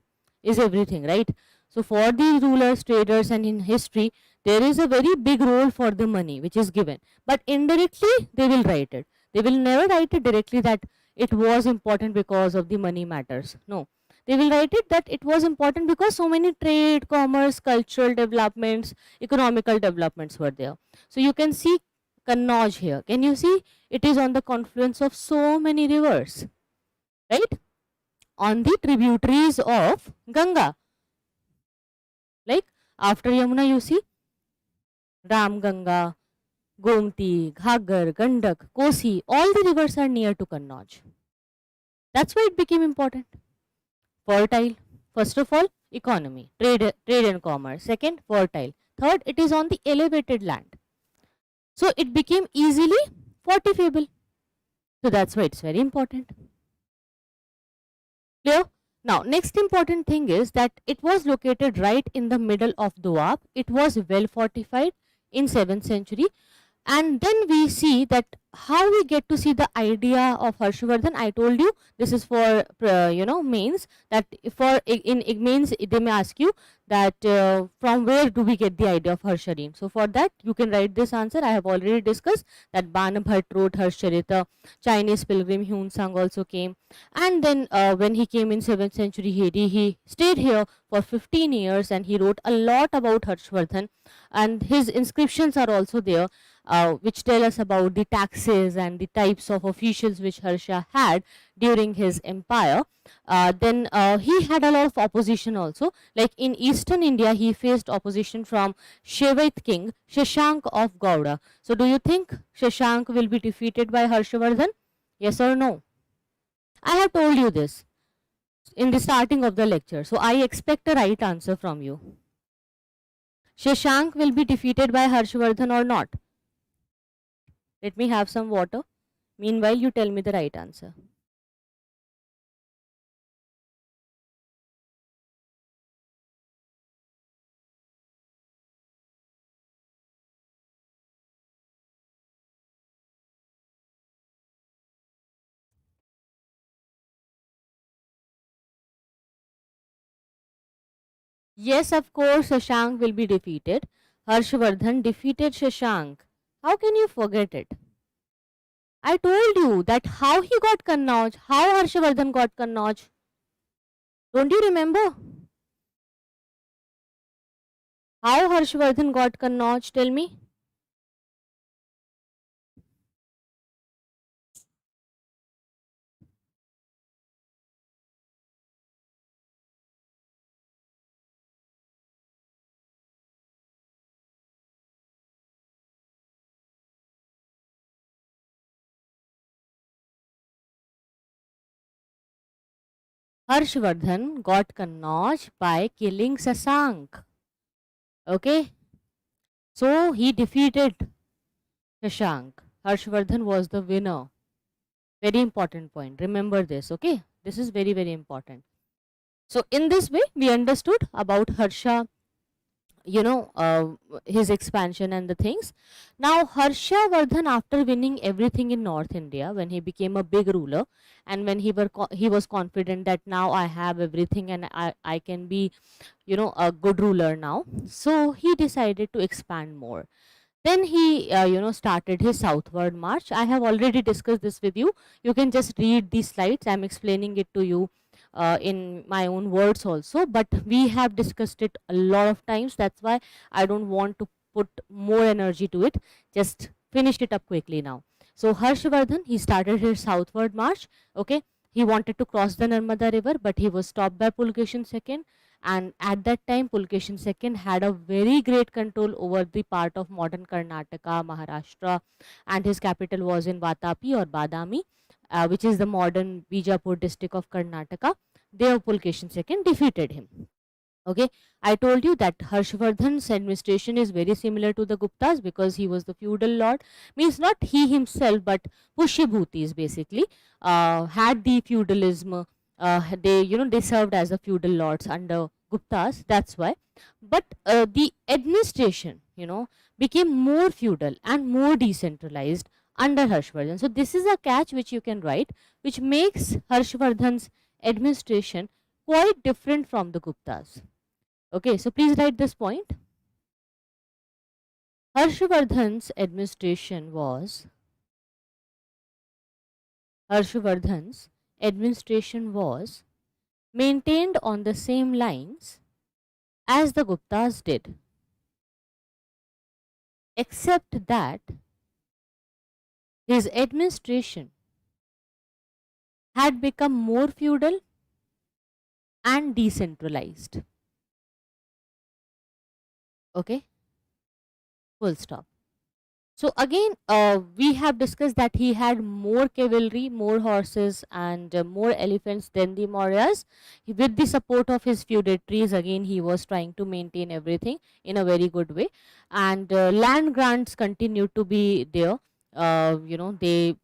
is everything, right? So for the rulers, traders, and in history, there is a very big role for the money which is given, but indirectly they will write it. They will never write it directly that it was important because of the money matters. No, they will write it that it was important because so many trade, commerce, cultural developments, economical developments were there. So you can see Kannauj here. Can you see? It is on the confluence of so many rivers, right? On the tributaries of Ganga. Like after Yamuna, you see Ram Ganga, Gomti, Ghaggar, Gandak, Kosi, all the rivers are near to Kannauj. That's why it became important. Fertile. First of all, economy, trade and commerce. Second, fertile. Third, it is on the elevated land. So it became easily fortifiable. So that's why it's very important. Clear? Now, next important thing is that it was located right in the middle of Doab. It was well fortified in 7th century. And then we see that how we get to see the idea of Harshvardhan. I told you this is for mains, that for in mains they may ask you that from where do we get the idea of Harsharin. So for that you can write this answer. I have already discussed that Banabhat wrote Harshcharita, Chinese pilgrim Hyun Sang also came, and then when he came in 7th century he stayed here for 15 years and he wrote a lot about Harshvardhan, and his inscriptions are also there. Which tell us about the taxes and the types of officials which Harsha had during his empire. Then he had a lot of opposition also. Like in eastern India, he faced opposition from Shaivite king Shashank of Gauda. So do you think Shashank will be defeated by Harshvardhan? Yes or no? I have told you this in the starting of the lecture. So I expect a right answer from you. Shashank will be defeated by Harshvardhan or not? Let me have some water. Meanwhile, you tell me the right answer. Yes, of course, Shashank will be defeated. Harshvardhan defeated Shashank. How can you forget it? I told you that how he got Kannauj, how Harshvardhan got Kannauj. Don't you remember? How Harshvardhan got Kannauj? Tell me. Harshvardhan got Kannauj by killing Sasank. Okay. So he defeated Shashank. Harshvardhan was the winner. Very important point. Remember this, okay? This is very, very important. So in this way, we understood about Harsha, his expansion and the things. Now, Harshavardhan, after winning everything in North India, when he became a big ruler, and when he was confident that now I have everything and I can be, a good ruler now. So he decided to expand more. Then he, started his southward march. I have already discussed this with you. You can just read these slides. I'm explaining it to you in my own words also. But we have discussed it a lot of times. That's why I don't want to put more energy to it. Just finish it up quickly now. So Harshvardhan, he started his southward march. Okay, he wanted to cross the Narmada river, but he was stopped by Pulkeshin II. And at that time, Pulkeshin II had a very great control over the part of modern Karnataka, Maharashtra, and his capital was in Vatapi or Badami, which is the modern Bijapur district of Karnataka. There, Pulkeshin II defeated him. Okay, I told you that Harshvardhan's administration is very similar to the Guptas because he was the feudal lord. Means not he himself, but Pushyabhutis basically had the feudalism. They, they served as the feudal lords under Guptas. That's why. But the administration, became more feudal and more decentralized under Harshvardhan. So this is a catch which you can write, which makes Harshvardhan's administration quite different from the Guptas. Okay, so please write this point. Harshvardhan's administration was maintained on the same lines as the Guptas did, except that his administration had become more feudal and decentralized. Okay, full stop. So again, we have discussed that he had more cavalry, more horses, and more elephants than the Mauryas. With the support of his feudatories, again he was trying to maintain everything in a very good way. And land grants continued to be there. They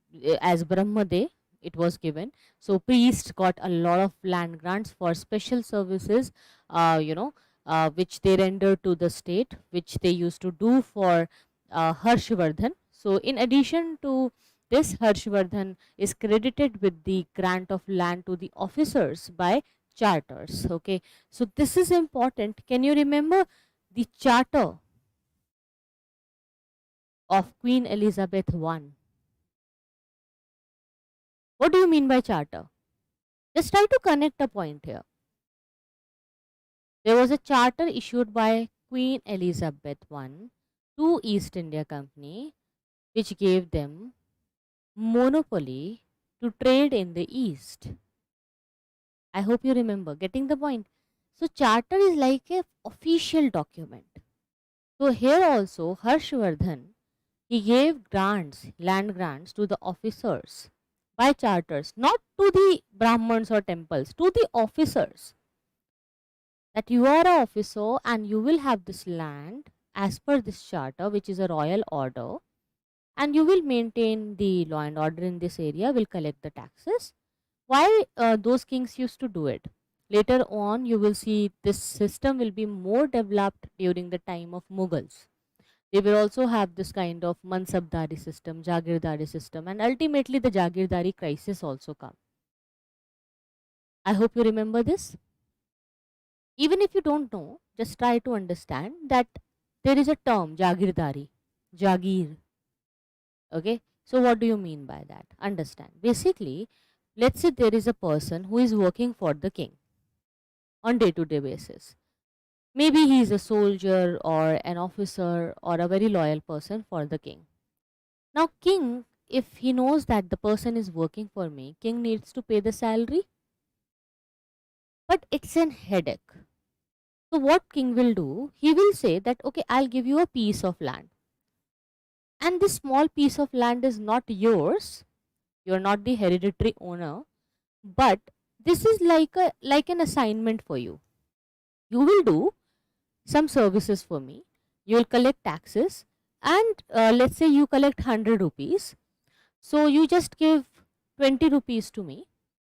as Brahmade it was given. So priests got a lot of land grants for special services. Which they rendered to the state, which they used to do for Harshvardhan. So in addition to this, Harshvardhan is credited with the grant of land to the officers by charters. Okay, so this is important. Can you remember the charter of Queen Elizabeth I? What do you mean by charter? Just try to connect a point here. There was a charter issued by Queen Elizabeth I to East India Company, which gave them monopoly to trade in the East. I hope you remember getting the point. So charter is like a official document. So here also Harshvardhan, he gave grants, land grants to the officers by charters, not to the Brahmins or temples, to the officers. That you are an officer and you will have this land as per this charter, which is a royal order, and you will maintain the law and order in this area, will collect the taxes. Why those kings used to do it? Later on, you will see this system will be more developed during the time of Mughals. They will also have this kind of Mansabdari system, Jagirdari system, and ultimately the Jagirdari crisis also come. I hope you remember this. Even if you don't know, just try to understand that there is a term Jagirdari, Jagir. Okay, so what do you mean by that? Understand. Basically, let's say there is a person who is working for the king on day-to-day basis. Maybe he is a soldier or an officer or a very loyal person for the king. Now, king, if he knows that the person is working for me, king needs to pay the salary, but it's an headache. So what king will do? He will say that, okay, I'll give you a piece of land. And this small piece of land is not yours. You're not the hereditary owner, but this is like an assignment for you. You will do some services for me. You will collect taxes, and let's say you collect 100 rupees. So you just give 20 rupees to me,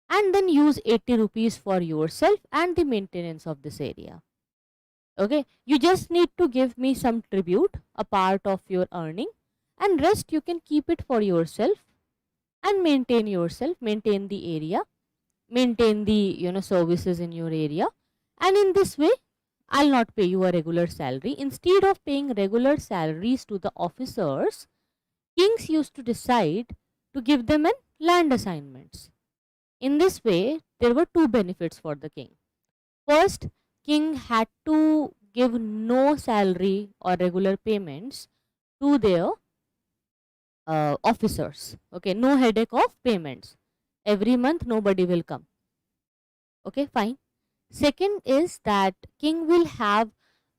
and then use 80 rupees for yourself and the maintenance of this area. Okay, you just need to give me some tribute, a part of your earning, and rest you can keep it for yourself and maintain yourself, maintain the area, maintain the services in your area, and in this way I'll not pay you a regular salary. Instead of paying regular salaries to the officers, kings used to decide to give them an land assignments. In this way, there were two benefits for the king. First, king had to give no salary or regular payments to their officers. Okay, no headache of payments. Every month nobody will come. Okay, fine. Second is that king will have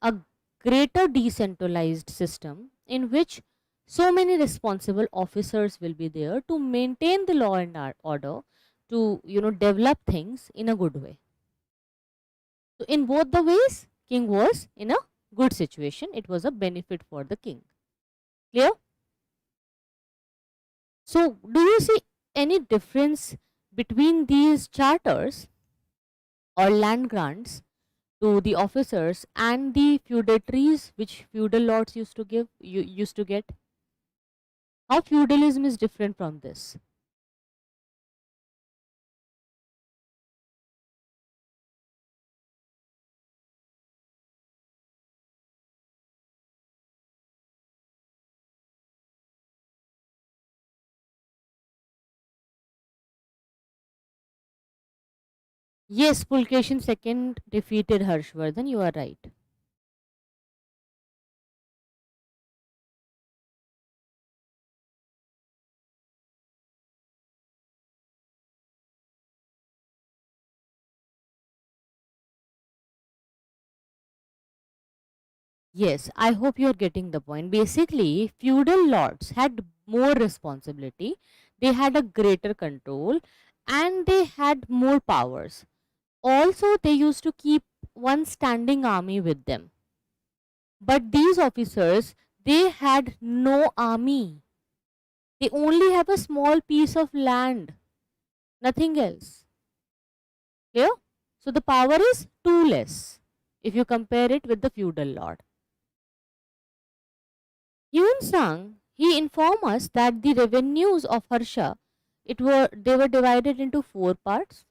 a greater decentralized system in which so many responsible officers will be there to maintain the law and order, to develop things in a good way. So in both the ways, king was in a good situation. It was a benefit for the king. Clear? So do you see any difference between these charters or land grants to the officers and the feudatories which feudal lords used to give, used to get? How feudalism is different from this? Yes, Pulkeshin second defeated Harshvardhan, you are right. Yes, I hope you are getting the point. Basically, feudal lords had more responsibility, they had a greater control, and they had more powers. Also, they used to keep one standing army with them. But these officers, they had no army. They only have a small piece of land, nothing else. Clear? So the power is too less if you compare it with the feudal lord. Yun Sang, he informed us that the revenues of Harsha, they were divided into four parts.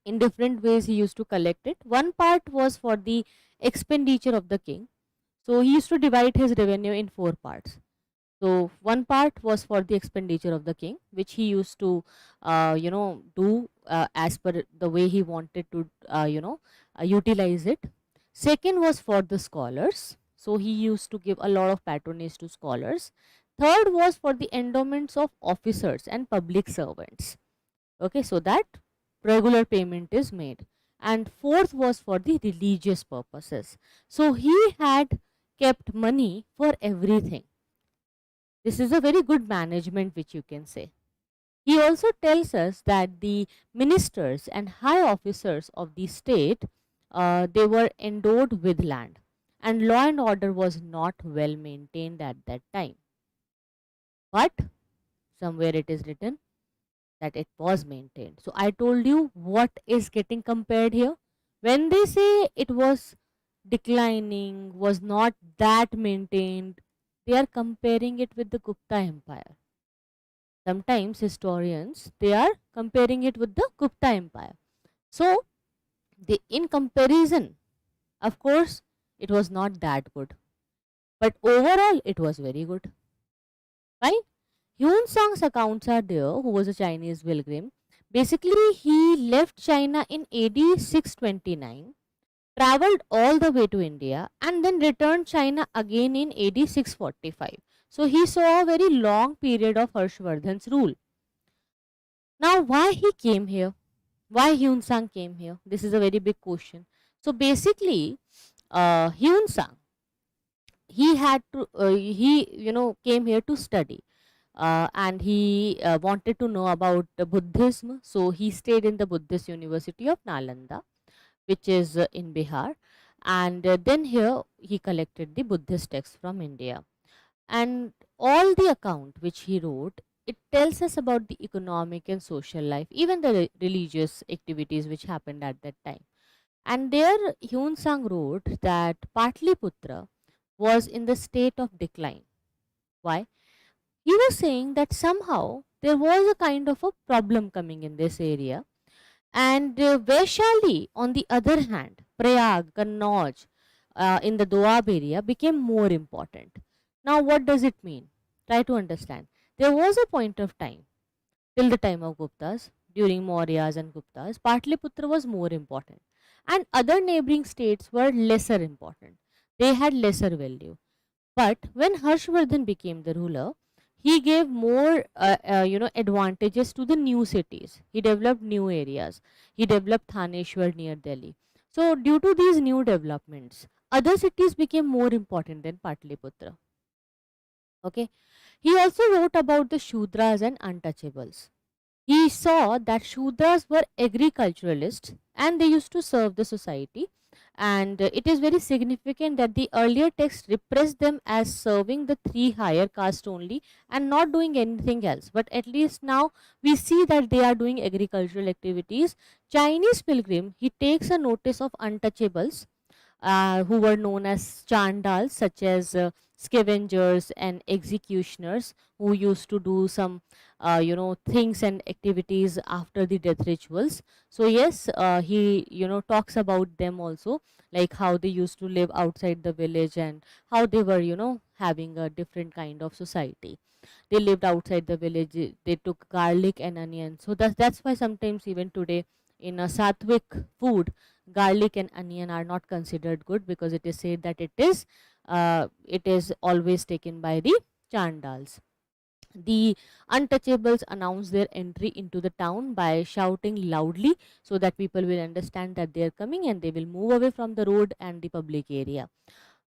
In different ways he used to collect it. One part was for the expenditure of the king. So he used to divide his revenue in four parts. So one part was for the expenditure of the king, which he used to, do as per the way he wanted to, utilize it. Second was for the scholars. So he used to give a lot of patronage to scholars. Third was for the endowments of officers and public servants. Okay, so that regular payment is made. And fourth was for the religious purposes. So he had kept money for everything. This is a very good management, which you can say. He also tells us that the ministers and high officers of the state, they were endowed with land, and law and order was not well maintained at that time. But somewhere it is written that it was maintained. So I told you what is getting compared here. When they say it was declining, was not that maintained, they are comparing it with the Gupta Empire. Sometimes historians, they are comparing it with the Gupta Empire. So in comparison, of course, it was not that good, but overall it was very good. Fine. Hyun Sang's accounts are there, who was a Chinese pilgrim. Basically, he left China in AD 629, traveled all the way to India, and then returned China again in AD 645. So he saw a very long period of Harshvardhan's rule. Now, why he came here? Why Hyun Sang came here? This is a very big question. So basically, Hyun Sang, he had to came here to study, and he wanted to know about Buddhism. So he stayed in the Buddhist University of Nalanda, which is in Bihar, and then here he collected the Buddhist texts from India. And all the account which he wrote, it tells us about the economic and social life, even the religious activities which happened at that time. And there Hyun Sang wrote that Patliputra was in the state of decline. Why? He was saying that somehow there was a kind of a problem coming in this area, and Vaishali, on the other hand, Prayag, Kannauj, in the Doab area became more important. Now, what does it mean? Try to understand. There was a point of time, till the time of Guptas, during Mauryas and Guptas, Patliputra was more important, and other neighboring states were lesser important. They had lesser value. But when Harshvardhan became the ruler, he gave more, advantages to the new cities. He developed new areas. He developed Thaneshwar near Delhi. So, due to these new developments, other cities became more important than Patliputra. Okay. He also wrote about the Shudras and untouchables. He saw that Shudras were agriculturalists and they used to serve the society, and it is very significant that the earlier text repressed them as serving the three higher caste only and not doing anything else, but at least now we see that they are doing agricultural activities. Chinese pilgrim, he takes a notice of untouchables who were known as chandals, such as scavengers and executioners, who used to do some things and activities after the death rituals. So yes, he talks about them also, like how they used to live outside the village and how they were having a different kind of society. They lived outside the village, they took garlic and onion. So that's why sometimes even today in a sattvic food, garlic and onion are not considered good, because it is said that it is always taken by the chandals. The untouchables announce their entry into the town by shouting loudly so that people will understand that they are coming and they will move away from the road and the public area.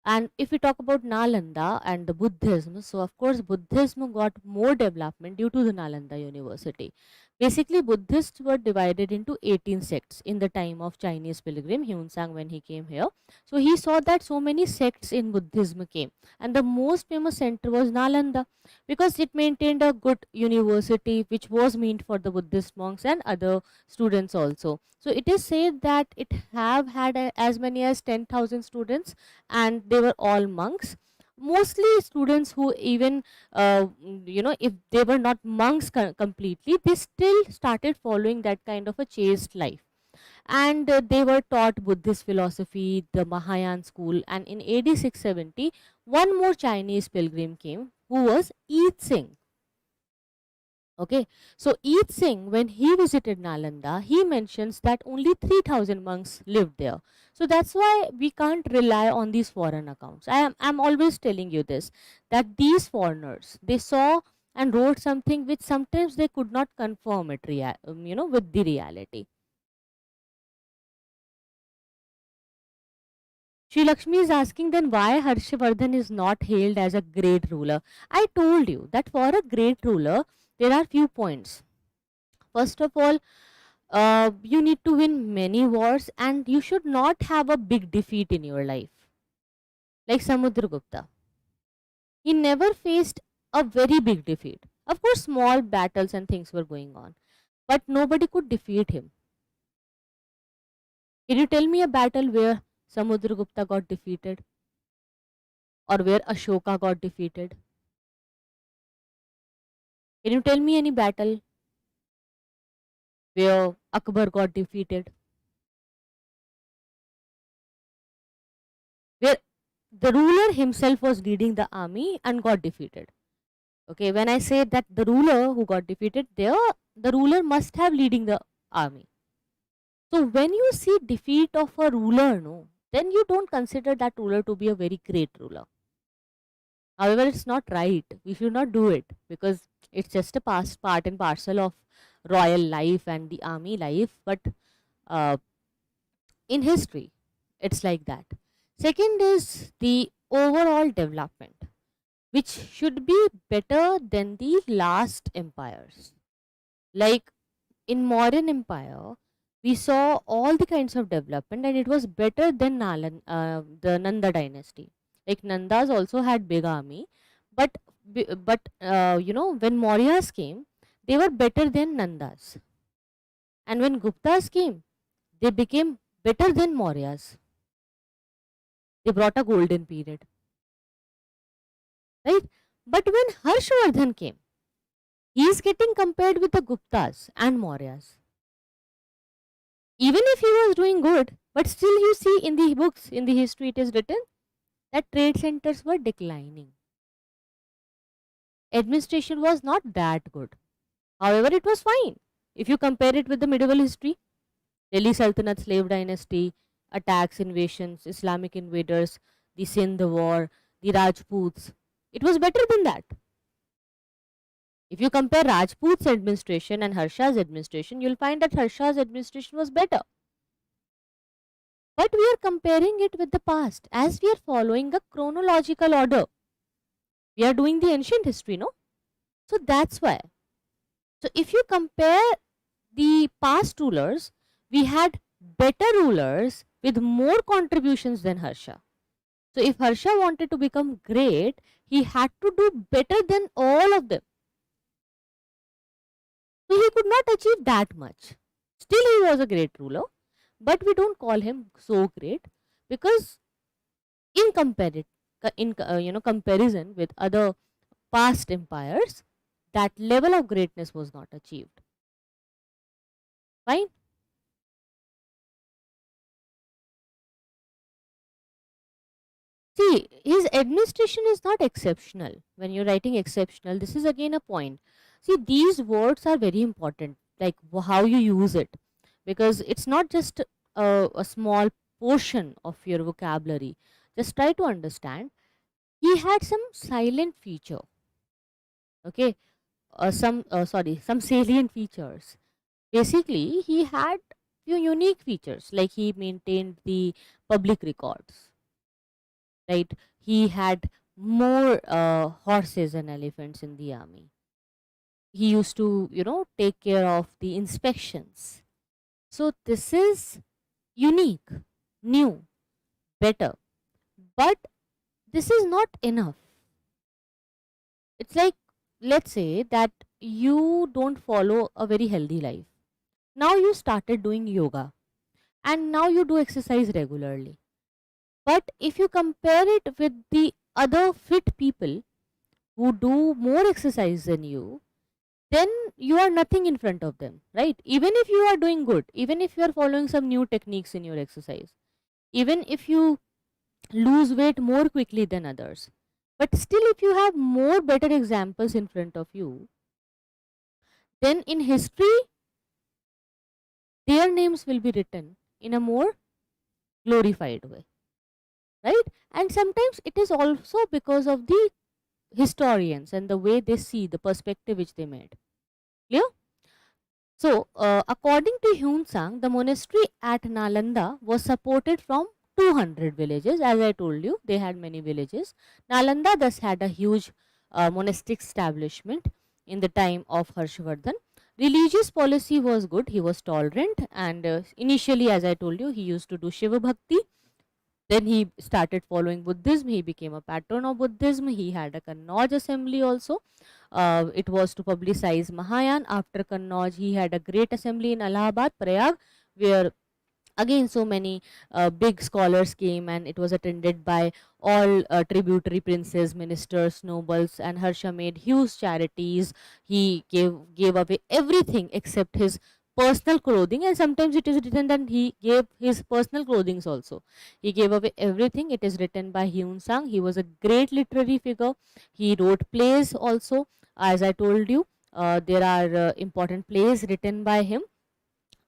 And if we talk about Nalanda and the Buddhism, so of course Buddhism got more development due to the Nalanda University. Basically, Buddhists were divided into 18 sects in the time of Chinese pilgrim Hyunsang when he came here. So he saw that so many sects in Buddhism came, and the most famous center was Nalanda, because it maintained a good university which was meant for the Buddhist monks and other students also. So it is said that it have had as many as 10,000 students, and they were all monks, mostly students who even if they were not monks completely, they still started following that kind of a chaste life, and they were taught Buddhist philosophy, the Mahayana school. And in AD 670, one more Chinese pilgrim came, who was Eat Singh. Okay, so Eat Singh, when he visited Nalanda, he mentions that only 3,000 monks lived there. So that's why we can't rely on these foreign accounts. I'm always telling you this, that these foreigners, they saw and wrote something which sometimes they could not confirm it with the reality. Sri Lakshmi is asking, then why Harshvardhan is not hailed as a great ruler? I told you that for a great ruler, there are few points. First of all, you need to win many wars, and you should not have a big defeat in your life. Like Samudragupta, he never faced a very big defeat. Of course, small battles and things were going on, but nobody could defeat him. Can you tell me a battle where Samudragupta got defeated, or where Ashoka got defeated? Can you tell me any battle where Akbar got defeated, where the ruler himself was leading the army and got defeated? Okay, when I say that the ruler who got defeated there, the ruler must have leading the army. So when you see defeat of a ruler, no, then you don't consider that ruler to be a very great ruler. However, it's not right. We should not do it, because it's just a part and parcel of royal life and the army life. But in history, it's like that. Second is the overall development, which should be better than the last empires. Like in modern empire, we saw all the kinds of development, and it was better than the Nanda dynasty. Like Nandas also had big army, but when Mauryas came, they were better than Nandas, and when Guptas came, they became better than Mauryas. They brought a golden period, right? But when Harshvardhan came, he is getting compared with the Guptas and Mauryas. Even if he was doing good, but still you see in the books, in the history, it is written that trade centers were declining. Administration was not that good. However, it was fine. If you compare it with the medieval history, Delhi Sultanate, slave dynasty, attacks, invasions, Islamic invaders, the Sindh war, the Rajputs, it was better than that. If you compare Rajput's administration and Harsha's administration, you'll find that Harsha's administration was better. But we are comparing it with the past, as we are following a chronological order. We are doing the ancient history, no? So that's why. So if you compare the past rulers, we had better rulers with more contributions than Harsha. So if Harsha wanted to become great, he had to do better than all of them. So he could not achieve that much. Still, he was a great ruler, but we don't call him so great because in comparison with other past empires, that level of greatness was not achieved. Fine. See, his administration is not exceptional. When you're writing exceptional, this is again a point. See, these words are very important, like how you use it, because it's not just a small portion of your vocabulary. Just try to understand. He had some silent feature, okay, some salient features. Basically, he had few unique features, like he maintained the public records, right? He had more horses and elephants in the army. He used to, take care of the inspections. So this is unique, new, better. But this is not enough. It's like, let's say that you don't follow a very healthy life. Now you started doing yoga and now you do exercise regularly. But if you compare it with the other fit people who do more exercise than you, then you are nothing in front of them, right? Even if you are doing good, even if you are following some new techniques in your exercise, even if you lose weight more quickly than others, but still if you have more better examples in front of you, then in history their names will be written in a more glorified way, right? And sometimes it is also because of the historians and the way they see the perspective which they made. Clear? So, according to Hyun Sang, the monastery at Nalanda was supported from 200 villages. As I told you, they had many villages. Nalanda thus had a huge monastic establishment in the time of Harshvardhan. Religious policy was good, he was tolerant, and initially, as I told you, he used to do Shiva Bhakti. Then he started following Buddhism, he became a patron of Buddhism. He had a Kannauj assembly also. It was to publicize Mahayan. After Kannauj, he had a great assembly in Allahabad, Prayag, where again so many big scholars came, and it was attended by all tributary princes, ministers, nobles, and Harsha made huge charities. He gave away everything except his personal clothing, and sometimes it is written that he gave his personal clothings also. He gave away everything. It is written by Hyun Sang. He was a great literary figure. He wrote plays also. As I told you, there are important plays written by him,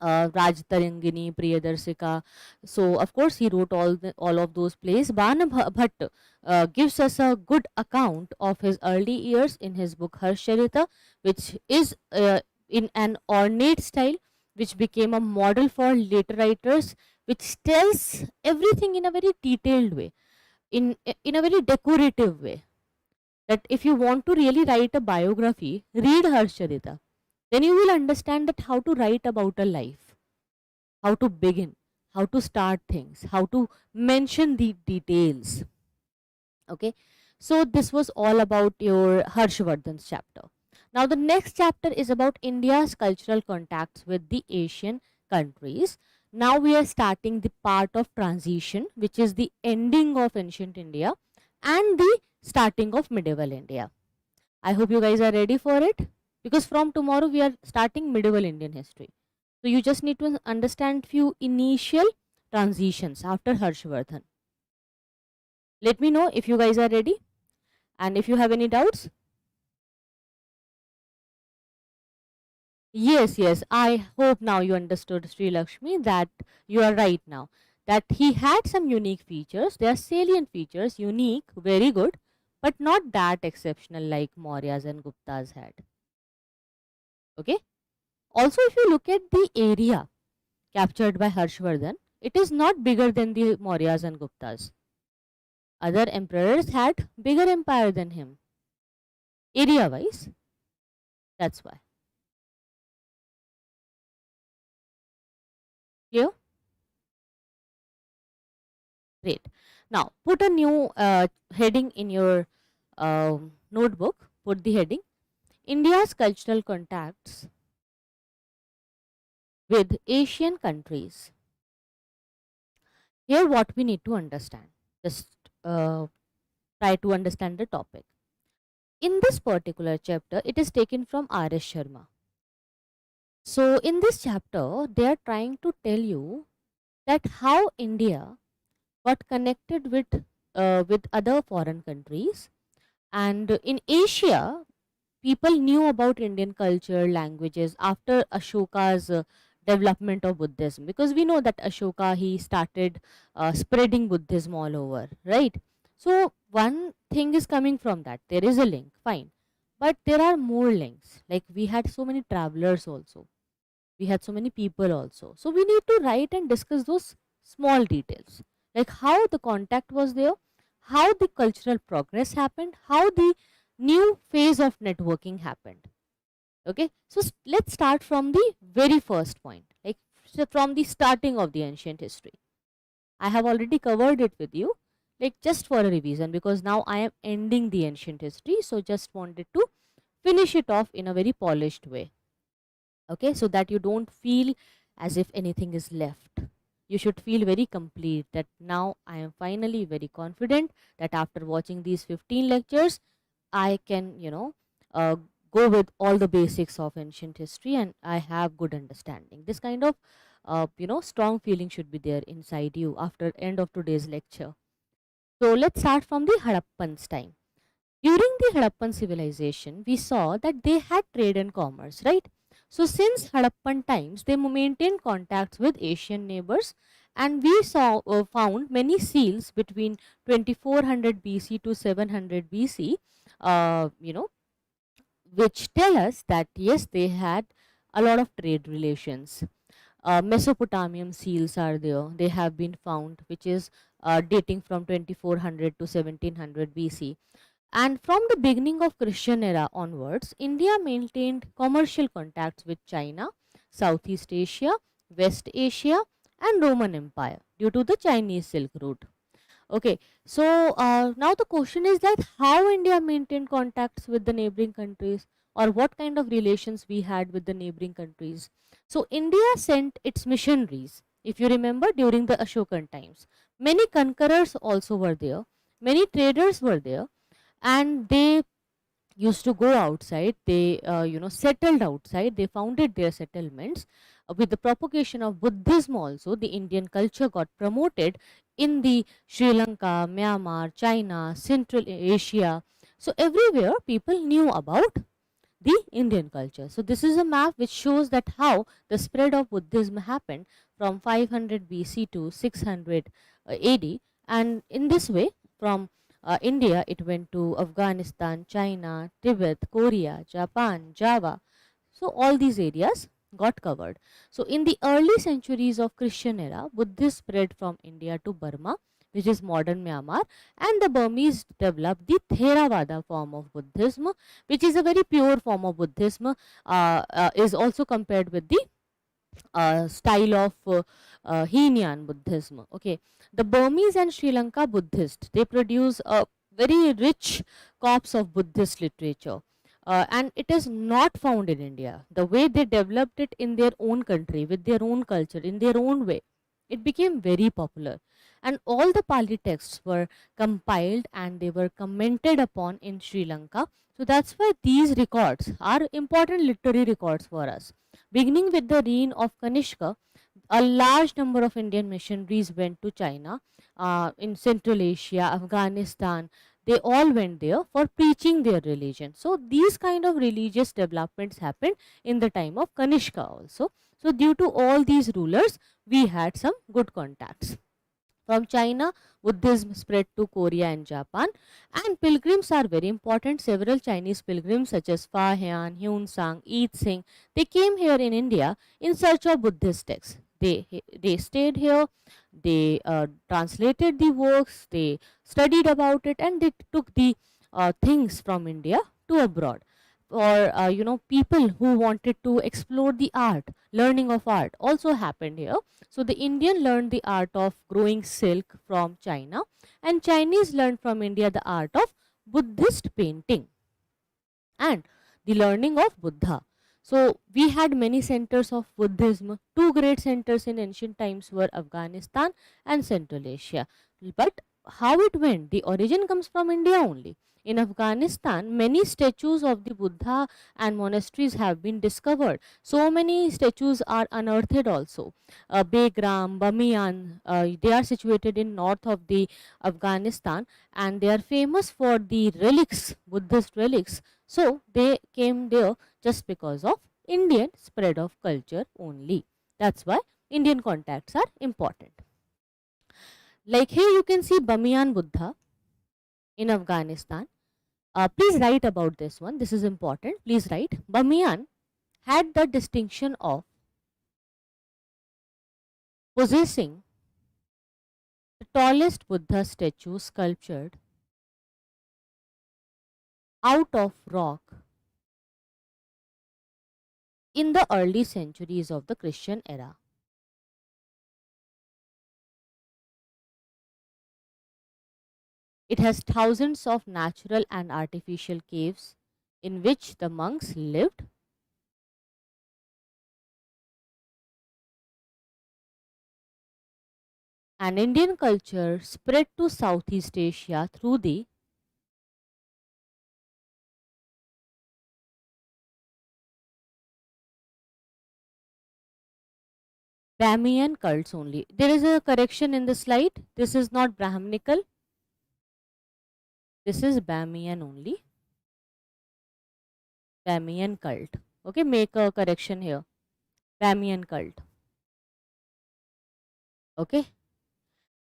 Raj Tarangini, Priyadarsika. So of course he wrote all of those plays. Bana Bhatt gives us a good account of his early years in his book Harshcharita, which is in an ornate style, which became a model for later writers, which tells everything in a very detailed way, in a very decorative way. That if you want to really write a biography, read Harshcharita. Then you will understand that how to write about a life, how to begin, how to start things, how to mention the details. Okay, so this was all about your Harshvardhan's chapter. Now the next chapter is about India's cultural contacts with the Asian countries. Now we are starting the part of transition, which is the ending of ancient India and the starting of medieval India. I hope you guys are ready for it, because from tomorrow we are starting medieval Indian history. So you just need to understand few initial transitions after Harshvardhan. Let me know if you guys are ready and if you have any doubts. Yes, yes, I hope now you understood, Sri Lakshmi, that you are right now. That he had some unique features, they are salient features, unique, very good, but not that exceptional like Mauryas and Guptas had. Okay. Also, if you look at the area captured by Harshvardhan, it is not bigger than the Mauryas and Guptas. Other emperors had bigger empire than him, area wise. That's why. Clear? Great. Now put a new heading in your notebook. Put the heading India's cultural contacts with Asian countries. Here what we need to understand. Just uh, try to understand the topic. In this particular chapter, it is taken from R.S. Sharma. So in this chapter, they are trying to tell you that how India got connected with other foreign countries, and in Asia people knew about Indian culture, languages after Ashoka's development of Buddhism, because we know that Ashoka, he started spreading Buddhism all over, right? So one thing is coming from that. There is a link, fine, but there are more links. Like we had so many travelers also, we had so many people also. So we need to write and discuss those small details, like how the contact was there, how the cultural progress happened, how the new phase of networking happened. Okay, so let's start from the very first point, like from the starting of the ancient history. I have already covered it with you, like just for a revision, because now I am ending the ancient history, so just wanted to finish it off in a very polished way. Okay, so that you don't feel as if anything is left. You should feel very complete, that now I am finally very confident that after watching these 15 lectures I can, uh, go with all the basics of ancient history and I have good understanding. This kind of strong feeling should be there inside you after end of today's lecture. So let's start from the Harappans time. During the Harappan civilization, we saw that they had trade and commerce, right? So since Harappan times, they maintained contacts with Asian neighbors, and we found many seals between 2400 BC to 700 BC, uh, you know, which tell us that yes, they had a lot of trade relations. Mesopotamian seals are there. They have been found, which is dating from 2400 to 1700 BC. And from the beginning of Christian era onwards, India maintained commercial contacts with China, Southeast Asia, West Asia, and Roman Empire due to the Chinese Silk Route. Okay, so now the question is that how India maintained contacts with the neighboring countries, or what kind of relations we had with the neighboring countries. So India sent its missionaries, if you remember, during the Ashokan times. Many conquerors also were there, many traders were there, and they used to go outside. They settled outside, they founded their settlements. With the propagation of Buddhism also, the Indian culture got promoted in the Sri Lanka, Myanmar, China, Central Asia. So everywhere people knew about the Indian culture. So this is a map which shows that how the spread of Buddhism happened from 500 BC to 600 AD, and in this way from India it went to Afghanistan, China, Tibet, Korea, Japan, Java. So all these areas got covered. So in the early centuries of Christian era, Buddhism spread from India to Burma, which is modern Myanmar, and the Burmese developed the Theravada form of Buddhism, which is a very pure form of Buddhism, is also compared with the style of Hinian Buddhism. Okay, the Burmese and Sri Lanka Buddhists, they produce a very rich corpus of Buddhist literature, and it is not found in India. The way they developed it in their own country, with their own culture, in their own way, it became very popular, and all the Pali texts were compiled and they were commented upon in Sri Lanka. So that's why these records are important literary records for us. Beginning with the reign of Kanishka, a large number of Indian missionaries went to China, in Central Asia, Afghanistan. They all went there for preaching their religion. So these kind of religious developments happened in the time of Kanishka also. So due to all these rulers, we had some good contacts. From China, Buddhism spread to Korea and Japan, and pilgrims are very important. Several Chinese pilgrims such as Fa Hian, Hyun Sang, Yi Sing, they came here in India in search of Buddhist texts. They stayed here, they translated the works, they studied about it, and they took the things from India to abroad. for people who wanted to explore the art, learning of art also happened here. So the Indian learned the art of growing silk from China, and Chinese learned from India the art of Buddhist painting and the learning of Buddha. So we had many centers of Buddhism. Two great centers in ancient times were Afghanistan and Central Asia. But how it went? The origin comes from India only. In Afghanistan, many statues of the Buddha and monasteries have been discovered. So many statues are unearthed also. Begram, Bamiyan, they are situated in north of the Afghanistan, and they are famous for the relics, Buddhist relics. So they came there just because of Indian spread of culture only. That's why Indian contacts are important. Like here you can see Bamiyan Buddha in Afghanistan. Please write about this one. This is important. Please write. Bamiyan had the distinction of possessing the tallest Buddha statue sculptured out of rock in the early centuries of the Christian era. It has thousands of natural and artificial caves in which the monks lived. And Indian culture spread to Southeast Asia through the Brahminian cults only. There is a correction in the slide. This is not Brahminical. This is Brahminian only. Brahminian cult. Okay, make a correction here. Brahminian cult. Okay.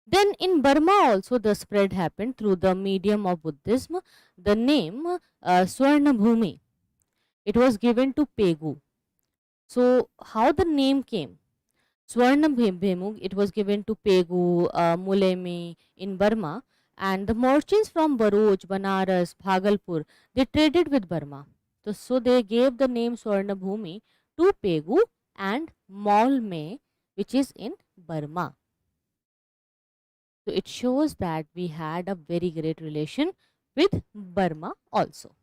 Then in Burma also the spread happened through the medium of Buddhism. The name Swarna Bhumi, it was given to Pegu. So how the name came? Swarna Bhemu, it was given to Pegu, Mulemi in Burma, and the merchants from Baroj, Banaras, Bhagalpur, they traded with Burma. So they gave the name Swarna Bhumi to Pegu and Malme, which is in Burma. So it shows that we had a very great relation with Burma also.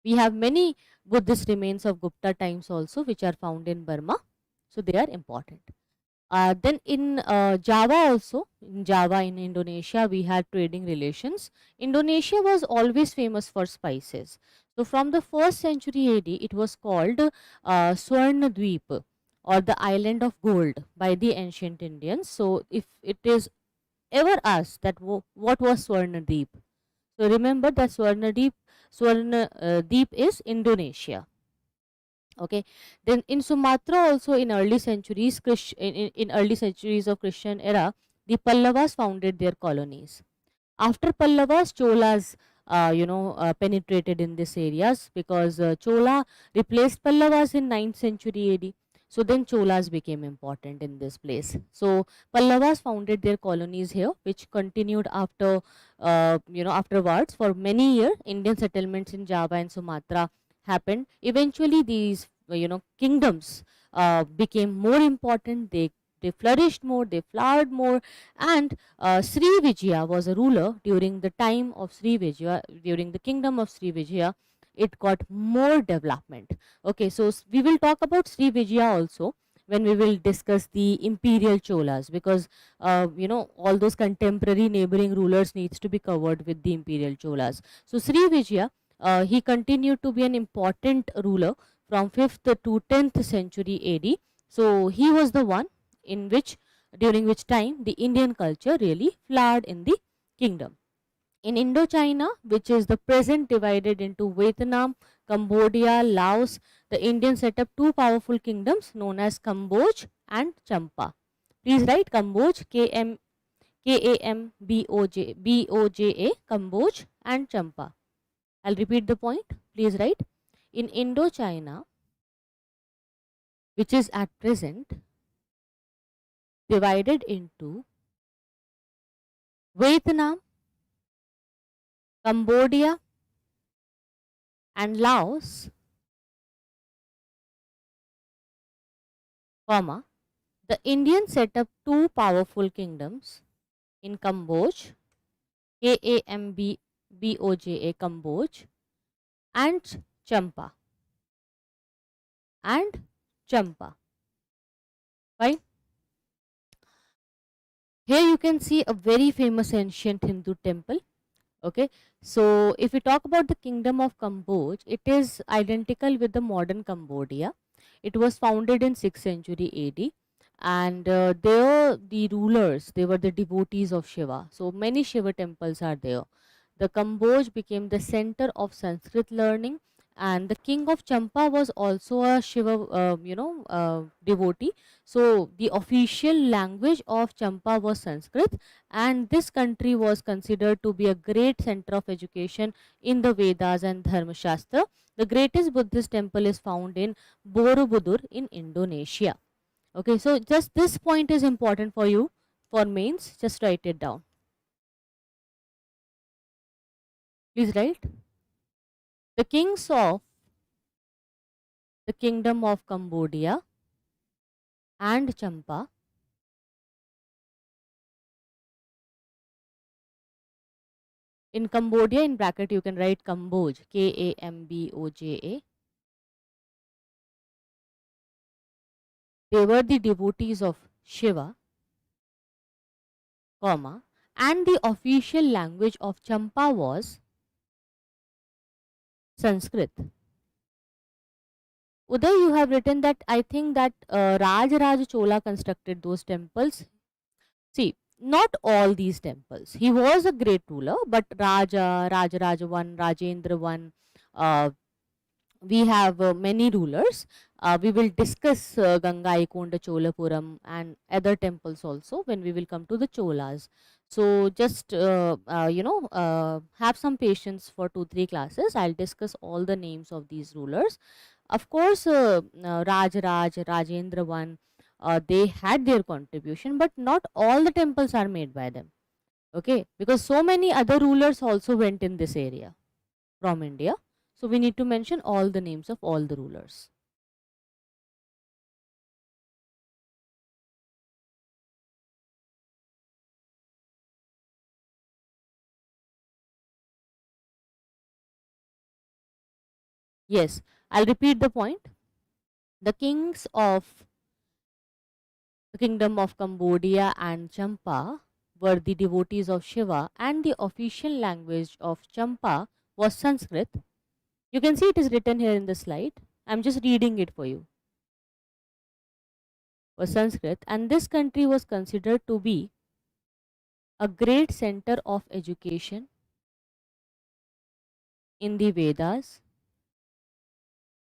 We have many Buddhist remains of Gupta times also which are found in Burma. So they are important. Then in Java also, in Java in Indonesia, we had trading relations. Indonesia was always famous for spices. So from the 1st century AD, it was called Swarnadweep, or the island of gold, by the ancient Indians. So if it is ever asked that what was Swarnadeep, so remember that Swarnadeep is Indonesia. Okay, then in Sumatra also in early centuries, in early centuries of Christian era, the Pallavas founded their colonies. After Pallavas, Cholas penetrated in these areas, because Chola replaced Pallavas in 9th century AD. So then Cholas became important in this place. So Pallavas founded their colonies here, which continued after afterwards for many years. Indian settlements in Java and Sumatra happened. Eventually these kingdoms became more important. They flourished more, they flowered more, and Sri Vijaya was a ruler during the time of Sri Vijaya, during the kingdom of Sri Vijaya. It got more development. Okay, so we will talk about Sri Vijaya also when we will discuss the imperial Cholas, because all those contemporary neighboring rulers needs to be covered with the imperial Cholas. So Sri Vijaya, he continued to be an important ruler from 5th to 10th century AD. So he was the one during which time the Indian culture really flowered in the kingdom. In Indochina, which is the present divided into Vietnam, Cambodia, Laos, the Indians set up two powerful kingdoms known as Kamboj and Champa. Please write Kamboj, K-A-M-B-O-J-A, Kamboj and Champa. I'll repeat the point. Please write. In Indochina, which is at present divided into Vietnam, Cambodia, and Laos, comma, the Indians set up two powerful kingdoms in Cambodia, Kamboja, Cambodia, and Champa, and Champa. Fine. Here you can see a very famous ancient Hindu temple. Okay, so if we talk about the kingdom of Cambodia, it is identical with the modern Cambodia. It was founded in 6th century AD, and there the rulers, they were the devotees of Shiva. So many Shiva temples are there. The Cambodia became the center of Sanskrit learning, and the king of Champa was also a Shiva, devotee. So the official language of Champa was Sanskrit, and this country was considered to be a great center of education in the Vedas and Dharma Shastra. The greatest Buddhist temple is found in Borobudur in Indonesia. Okay, so just this point is important for you for mains. Just write it down. Please write. The kings of the kingdom of Cambodia and Champa in Cambodia, in bracket you can write Kamboja, Kamboja. They were the devotees of Shiva, comma, and the official language of Champa was Sanskrit. Uday, you have written that I think that Raj Chola constructed those temples. See, not all these temples. He was a great ruler, but Raja 1, Rajendra 1, we have many rulers. We will discuss Gangaikonda Cholapuram and other temples also when we will come to the Cholas. So just have some patience for 2-3 classes. I'll discuss all the names of these rulers. Of course, Rajendra 1, they had their contribution, but not all the temples are made by them. Okay, because so many other rulers also went in this area from India. So we need to mention all the names of all the rulers. Yes, I'll repeat the point. The kings of the kingdom of Cambodia and Champa were the devotees of Shiva, and the official language of Champa was Sanskrit. You can see it is written here in the slide. I'm just reading it for you. Was Sanskrit, and this country was considered to be a great center of education in the Vedas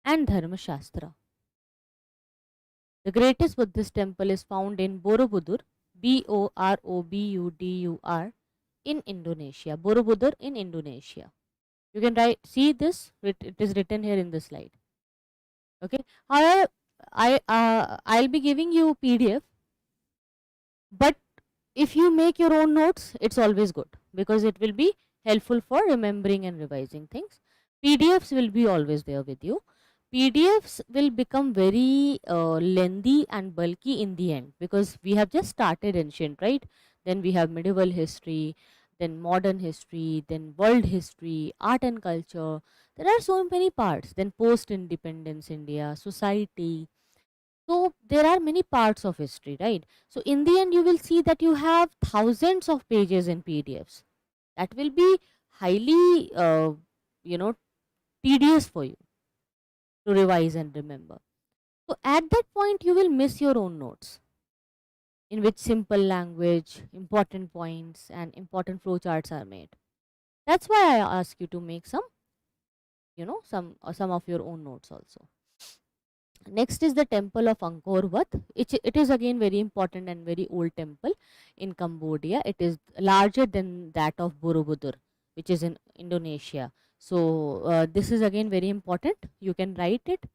and Dharma Shastra. The greatest Buddhist temple is found in Borobudur, Borobudur, in Indonesia. Borobudur in Indonesia. You can see this. It is written here in the slide. Okay. However, I'll be giving you PDF, but if you make your own notes, it's always good because it will be helpful for remembering and revising things. PDFs will be always there with you. PDFs will become very lengthy and bulky in the end because we have just started ancient, right? Then we have medieval history, then modern history, then world history, art and culture. There are so many parts. Then post-independence India, society. So there are many parts of history, right? So in the end, you will see that you have thousands of pages in PDFs. That will be highly, tedious for you to revise and remember. So at that point, you will miss your own notes in which simple language, important points, and important flowcharts are made. That's why I ask you to make some, some of your own notes also. Next is the temple of Angkor Wat. It is again very important and very old temple in Cambodia. It is larger than that of Borobudur, which is in Indonesia. So this is again very important. You can write it.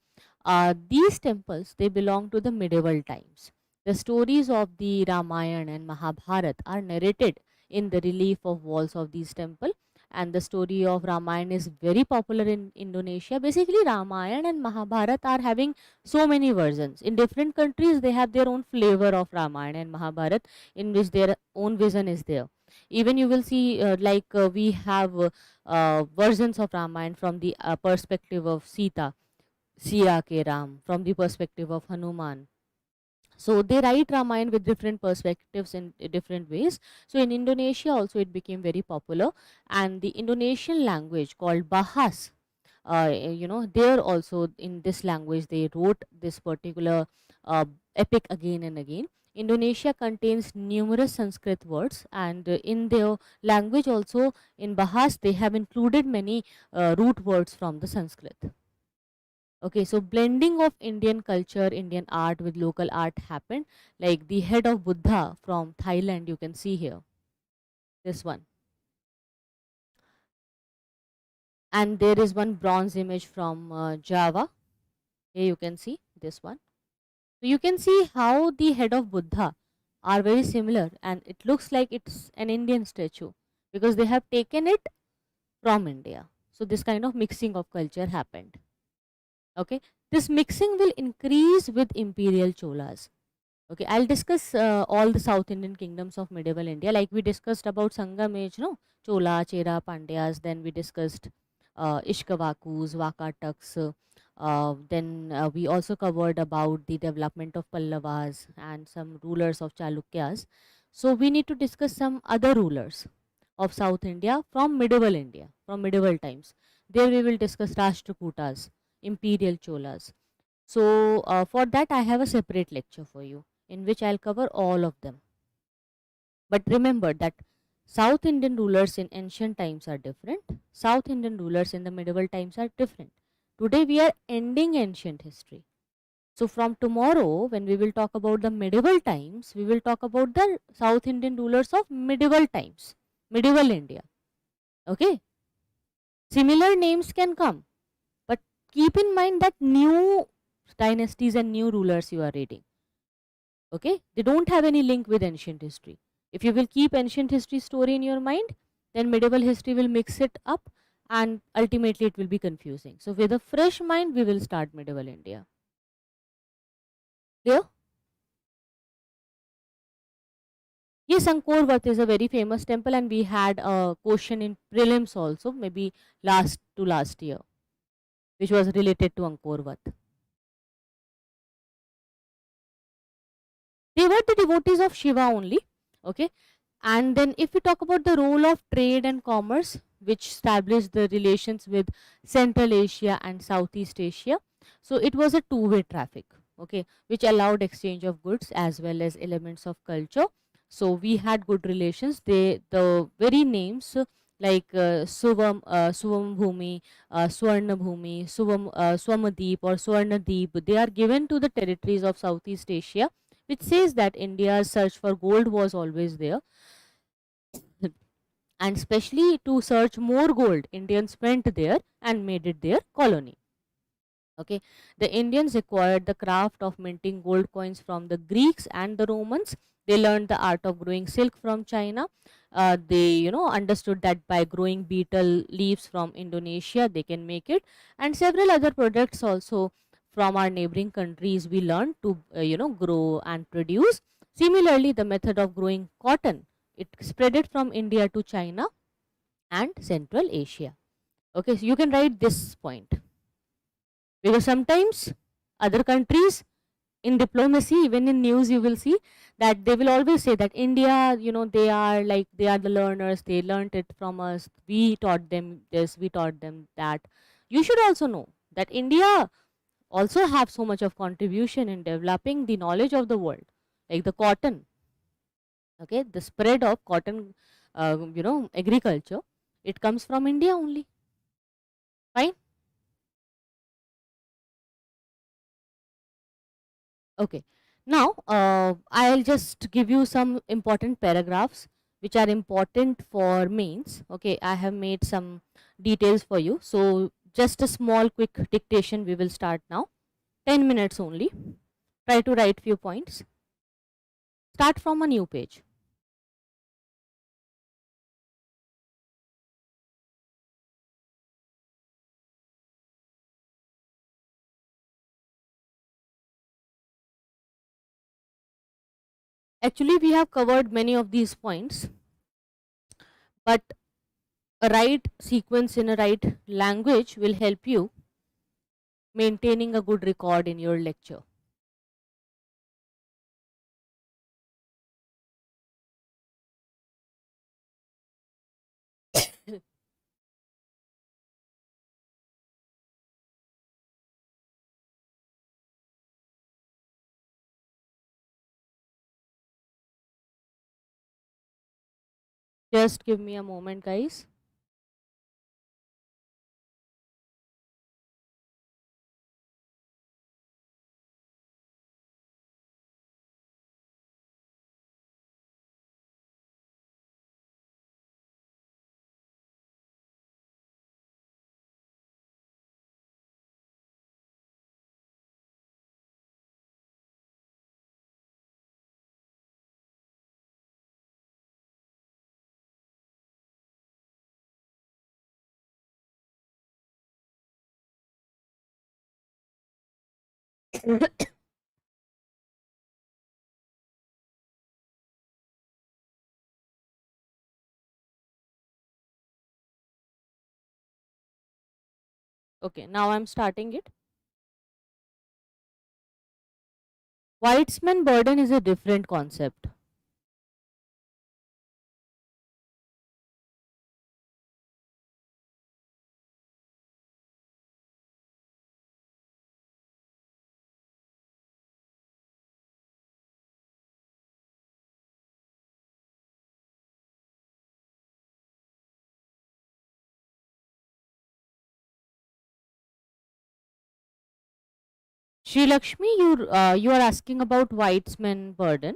These temples, they belong to the medieval times. The stories of the Ramayana and Mahabharata are narrated in the relief of walls of these temples, and the story of Ramayana is very popular in Indonesia. Basically, Ramayana and Mahabharata are having so many versions. In different countries, they have their own flavor of Ramayana and Mahabharata, in which their own vision is there. Even you will see, we have versions of Ramayana from the perspective of Sita, Siya ke Ram, from the perspective of Hanuman. So they write Ramayana with different perspectives in different ways. So in Indonesia also it became very popular, and the Indonesian language called Bahas, there also in this language they wrote this particular epic again and again. Indonesia contains numerous Sanskrit words, and in their language also, in Bahas, they have included many root words from the Sanskrit. Okay, so blending of Indian culture, Indian art with local art happened. Like the head of Buddha from Thailand, you can see here, this one. And there is one bronze image from Java. Here you can see this one. So you can see how the head of Buddha are very similar, and it looks like it's an Indian statue because they have taken it from India. So this kind of mixing of culture happened. Okay, this mixing will increase with imperial Cholas. Okay, I'll discuss all the South Indian kingdoms of medieval India, like we discussed about Sangam age, no? Chola, Chera, Pandyas, then we discussed Ishkavakus, Vakataks, then we also covered about the development of Pallavas and some rulers of Chalukyas. So we need to discuss some other rulers of South India from medieval India, from medieval times. There we will discuss Rashtrakutas, imperial Cholas. So for that I have a separate lecture for you in which I'll cover all of them. But remember that South Indian rulers in ancient times are different. South Indian rulers in the medieval times are different. Today we are ending ancient history. So from tomorrow, when we will talk about the medieval times, we will talk about the South Indian rulers of medieval times, medieval India. Okay. Similar names can come, but keep in mind that new dynasties and new rulers you are reading. Okay, they don't have any link with ancient history. If you will keep ancient history story in your mind, then medieval history will mix it up and ultimately it will be confusing. So with a fresh mind, we will start medieval India. Clear? Yes, Angkor Wat is a very famous temple, and we had a question in prelims also, maybe last year, which was related to Angkor Wat. They were the devotees of Shiva only. Okay, and then if we talk about the role of trade and commerce, which established the relations with Central Asia and Southeast Asia, so it was a two-way traffic, okay, which allowed exchange of goods as well as elements of culture. So we had good relations. The very names like Suvam Bhumi, Swarna Bhumi, Swamadip or Swarnadeep, they are given to the territories of Southeast Asia, which says that India's search for gold was always there. And especially to search more gold, Indians went there and made it their colony. Okay, the Indians acquired the craft of minting gold coins from the Greeks and the Romans. They learned the art of growing silk from China. They understood that by growing betel leaves from Indonesia they can make it, and several other products also from our neighboring countries we learned to grow and produce. Similarly, the method of growing cotton, it spread it from India to China and Central Asia. Okay, so you can write this point, because sometimes other countries in diplomacy, even in news, you will see that they will always say that India, they are the learners, they learnt it from us, we taught them this, we taught them that. You should also know that India also have so much of contribution in developing the knowledge of the world, like the cotton. Okay, the spread of cotton, agriculture, it comes from India only. Fine. Okay, now I'll just give you some important paragraphs which are important for mains. Okay, I have made some details for you, so just a small quick dictation we will start now. 10 minutes only. Try to write few points. Start from a new page. Actually, we have covered many of these points, but a right sequence in a right language will help you maintaining a good record in your lecture. Just give me a moment, guys. Okay, now I'm starting it. Whitesman burden is a different concept. Sri Lakshmi, you are asking about Whitesman burden.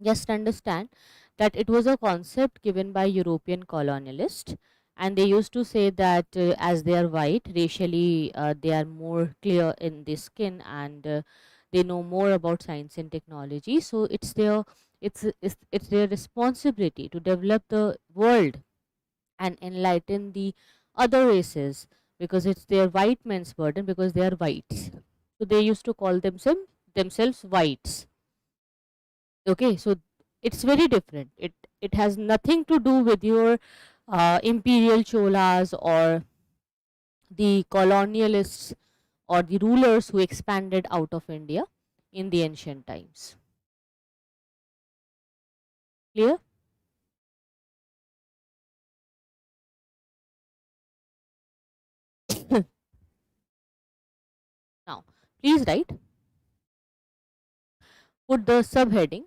Just understand that it was a concept given by European colonialists, and they used to say that as they are white, racially they are more clear in the skin, and they know more about science and technology. So it's their responsibility to develop the world and enlighten the other races, because it's their white men's burden, because they are whites. So they used to call themselves whites. Okay, so it's very different. It has nothing to do with your imperial cholas or the colonialists or the rulers who expanded out of India in the ancient times. Clear? Now, please write, put the subheading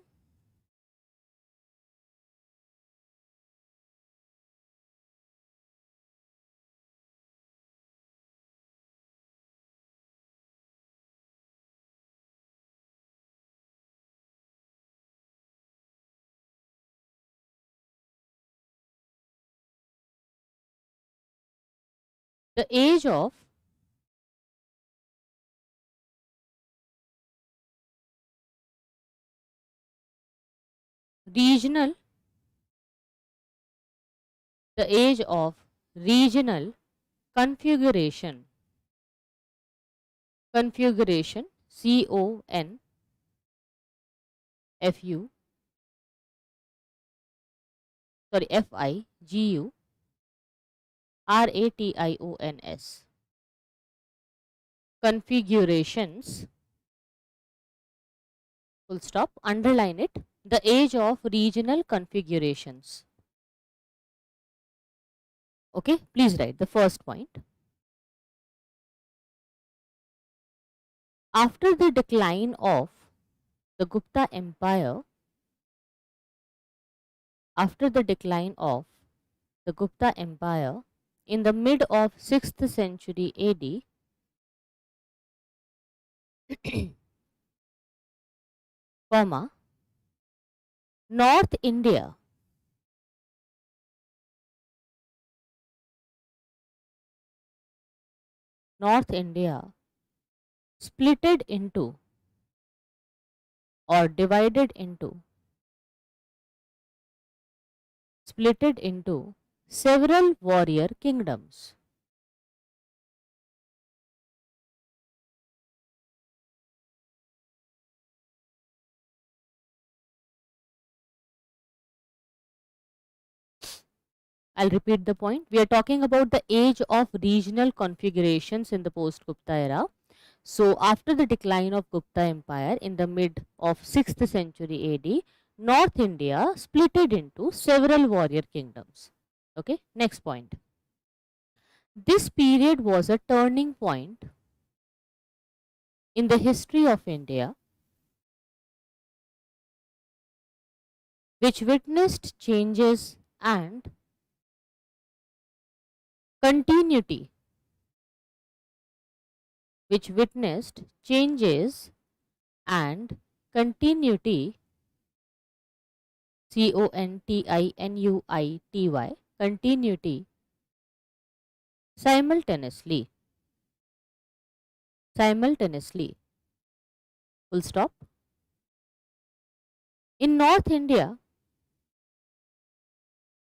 the age of regional, the age of regional configuration, CONFIGU, sorry, FIGURATIONS, configurations, full stop, underline it, the age of regional configurations. Okay, please write the first point. After the decline of the Gupta Empire, after the decline of the Gupta Empire in the mid of 6th century AD, comma, North India, North India splitted into or splitted into several warrior kingdoms. I'll repeat the point. We are talking about the age of regional configurations in the post-Gupta era. So, after the decline of Gupta Empire in the mid of 6th century AD, North India splitted into several warrior kingdoms. Okay, next point. This period was a turning point in the history of India, which witnessed changes and continuity, which witnessed changes and continuity, continuity, continuity, simultaneously, full stop. In North India,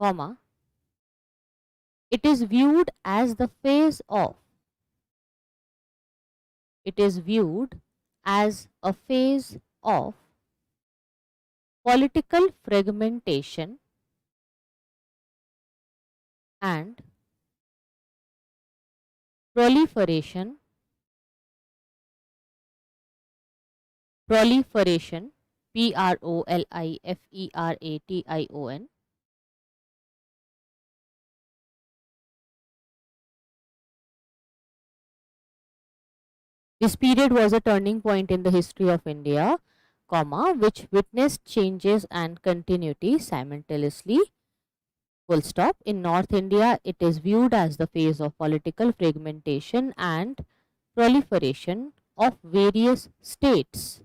comma, it is viewed as the phase of, it is viewed as a phase of political fragmentation and proliferation, proliferation, proliferation, this period was a turning point in the history of India, comma, which witnessed changes and continuity simultaneously, full stop. In North India, it is viewed as the phase of political fragmentation and proliferation of various states,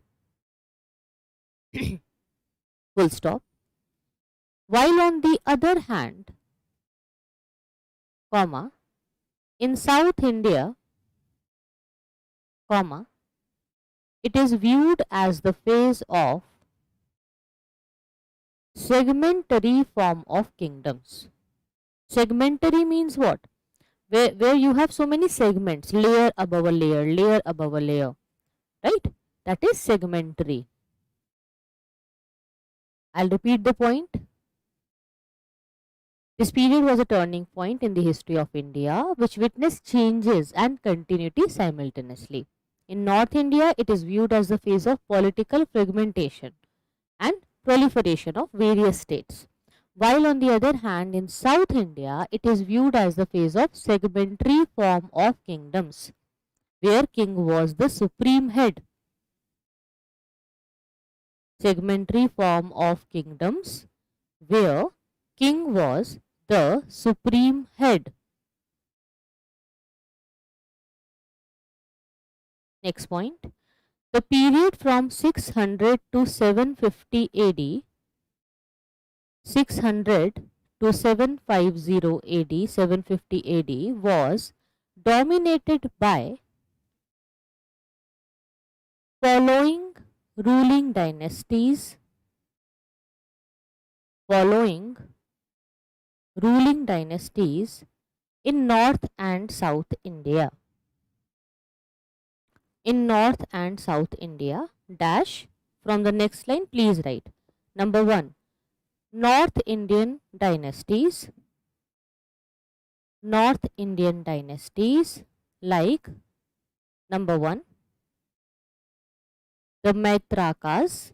full stop. While on the other hand, comma, in South India, comma, it is viewed as the phase of segmentary form of kingdoms. Segmentary means what? Where you have so many segments, layer above a layer, layer above a layer, right? That is segmentary. I'll repeat the point. This period was a turning point in the history of India, which witnessed changes and continuity simultaneously. In North India, it is viewed as the phase of political fragmentation and proliferation of various states. While on the other hand, in South India, it is viewed as the phase of segmentary form of kingdoms, where king was the supreme head. Segmentary form of kingdoms, where king was the supreme head. Next point. The period from 600 to 750 AD, 600 to 750 AD, 750 AD was dominated by following ruling dynasties, in North and South India. In North and South India, dash, from the next line please write. Number 1, North Indian dynasties, like number 1, the Maitrakas.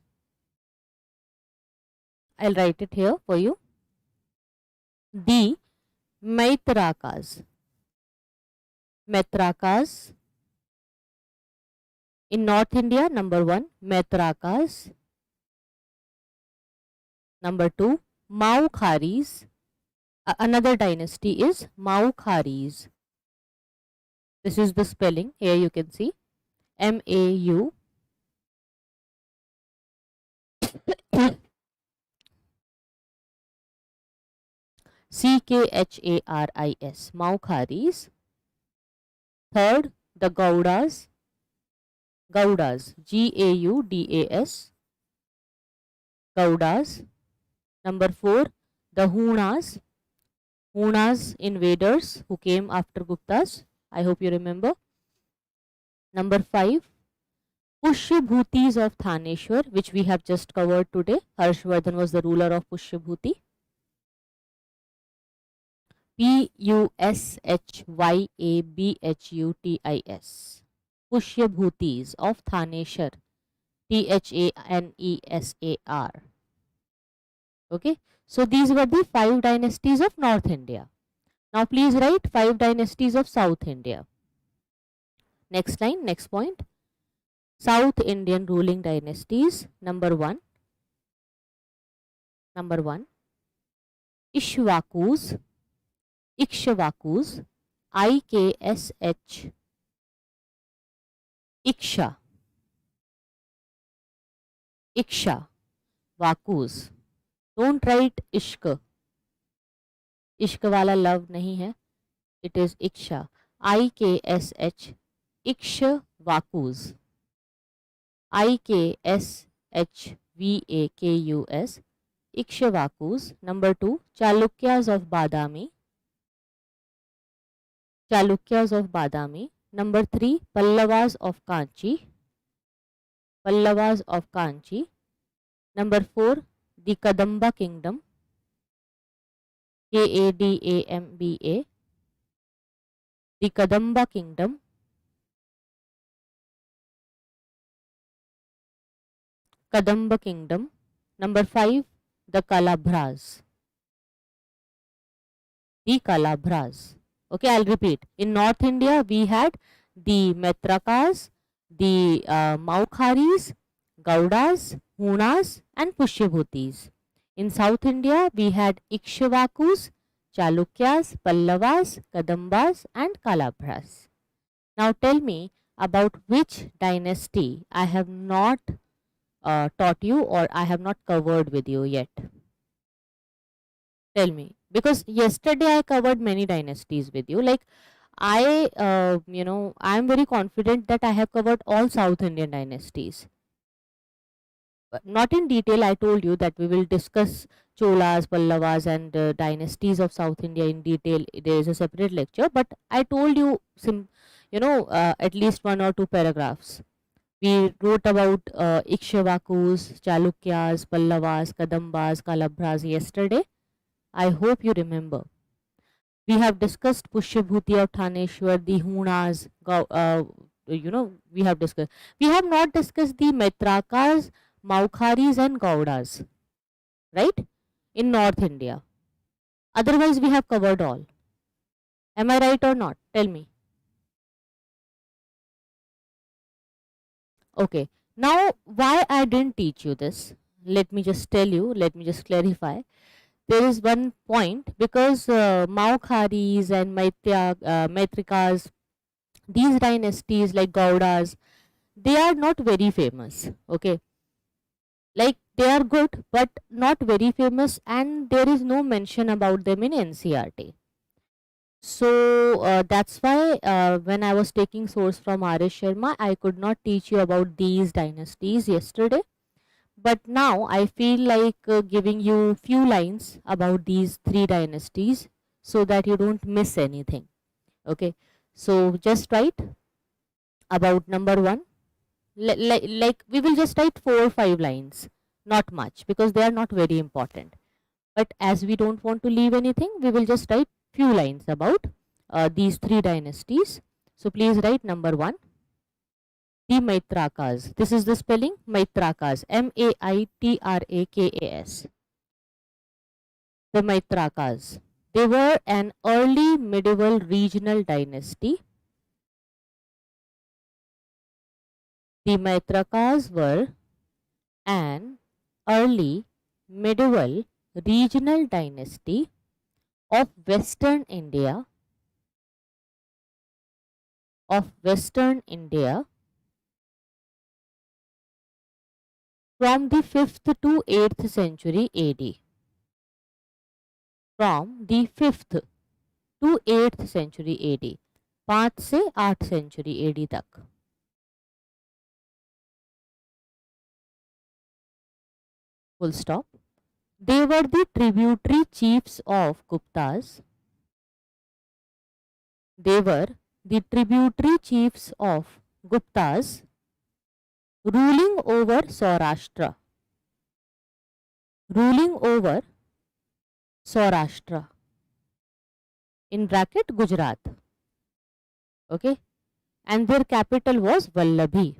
I'll write it here for you. The Maitrakas. In North India, number 1, Maitrakas. Number 2, Maukharis. Another dynasty is Maukharis. This is the spelling. Here you can see M-A-U C-K-H-A-R-I-S, Maukharis. Third, the Gaudas, G-A-U-D-A-S, Gaudas. Number 4, the Hunas, invaders who came after Guptas. I hope you remember. Number 5, Pushyabhutis of Thaneshwar, which we have just covered today. Harshvardhan was the ruler of Pushyabhuti. Pushyabhutis. Pushyabhutis of Thanesar. Thanesar. Okay, so these were the 5 dynasties of North India. Now please write 5 dynasties of South India. Next line, next point. South Indian ruling dynasties. Number 1. Ishwakus. Ikshvakus. IKSH. Iksha. Vakus. Don't write Ishq. इश्क वाला love नहीं है. It is Iksha. IKSH. Ikshvakus. IKSHVAKUS. Ikshvakus. Number 2. Chalukyas of Badami. Number 3. Pallavas of Kanchi. Number 4. The Kadamba Kingdom. KADAMBA. The Kadamba Kingdom. Number 5. The Kalabhras. Okay, I'll repeat. In North India, we had the Metrakas, the Maukharis, Gaudas, Hunas, and Pushyabhutis. In South India, we had Ikshvakus, Chalukyas, Pallavas, Kadambas, and Kalabhras. Now tell me about which dynasty I have not taught you or I have not covered with you yet. Tell me, because yesterday I covered many dynasties with you. Like I am very confident that I have covered all South Indian dynasties. But not in detail. I told you that we will discuss Cholas, Pallavas, and dynasties of South India in detail. There is a separate lecture, but I told you at least 1 or 2 paragraphs. We wrote about Ikshvakus, Chalukyas, Pallavas, Kadambas, Kalabhras yesterday. I hope you remember. We have discussed Pushyabhuti of Thaneshwar, the Hunas, we have discussed. We have not discussed the Metrakas, Maukharis, and Gaudas, right? In North India. Otherwise, we have covered all. Am I right or not? Tell me. Okay. Now, why I didn't teach you this? Let me just tell you. Let me just clarify. There is one point, because Maukharis and Maitrikas, these dynasties like Gaudas, they are not very famous. Okay, like they are good but not very famous, and there is no mention about them in NCERT. So that's why when I was taking source from R.S. Sharma, I could not teach you about these dynasties yesterday. But now I feel like giving you few lines about these 3 dynasties so that you don't miss anything. Okay, so just write about number 1. Like we will just write 4 or 5 lines, not much, because they are not very important. But as we don't want to leave anything, we will just write few lines about these 3 dynasties. So please write number 1. The Maitrakas. This is the spelling, Maitrakas. Maitrakas. The Maitrakas. They were an early medieval regional dynasty. The Maitrakas were an early medieval regional dynasty of Western India. From the 5th to 8th century AD. From the 5th to 8th century AD. 5 से 8 century AD तक. Full stop. They were the tributary chiefs of Guptas. Ruling over Saurashtra. in bracket Gujarat. Okay, and their capital was Vallabhi.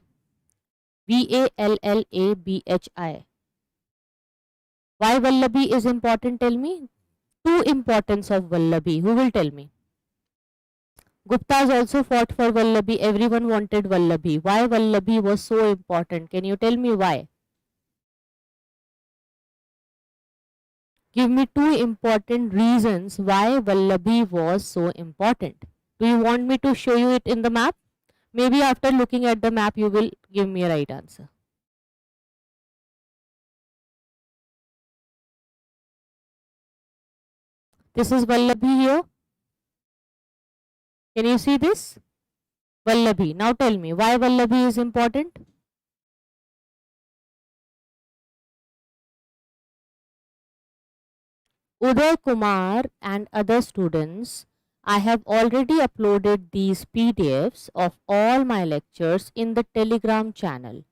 Vallabhi. Why Vallabhi is important? Tell me. Two importance of Vallabhi. Who will tell me? Guptas also fought for Vallabhi. Everyone wanted Vallabhi. Why Vallabhi was so important? Can you tell me why? Give me two important reasons why Vallabhi was so important. Do you want me to show you it in the map? Maybe after looking at the map, you will give me a right answer. This is Vallabhi here. Can you see this? Vallabhi. Now tell me why Vallabhi is important? Uday Kumar and other students, I have already uploaded these PDFs of all my lectures in the Telegram channel.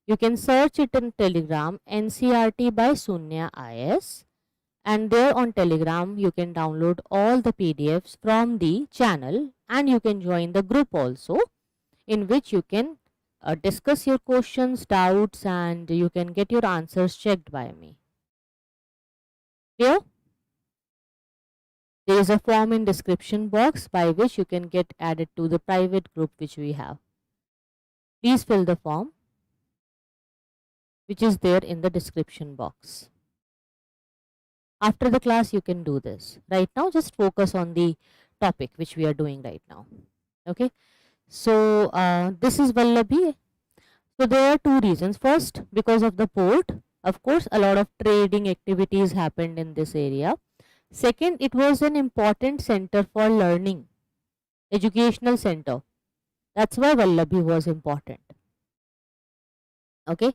You can search it in Telegram, NCERT by Sunya IAS, and there on Telegram you can download all the PDFs from the channel, and you can join the group also, in which you can discuss your questions, doubts, and you can get your answers checked by me. Clear? There is a form in description box by which you can get added to the private group which we have. Please fill the form which is there in the description box. After the class you can do this. Right now just focus on the topic which we are doing right now. Okay. So this is Vallabhi. So there are two reasons. First, because of the port. Of course, a lot of trading activities happened in this area. Second, it was an important center for learning, educational center. That's why Vallabhi was important. Okay.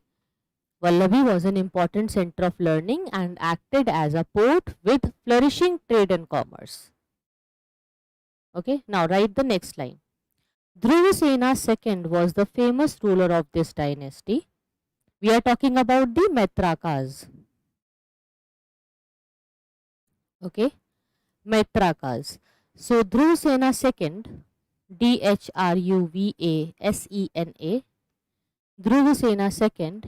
Vallabhi was an important center of learning and acted as a port with flourishing trade and commerce. Okay. Now write the next line. Dhruvasena II was the famous ruler of this dynasty. We are talking about the Maitrakas. Okay. Maitrakas. So Dhruvasena II, Dhruvasena, Dhruvasena II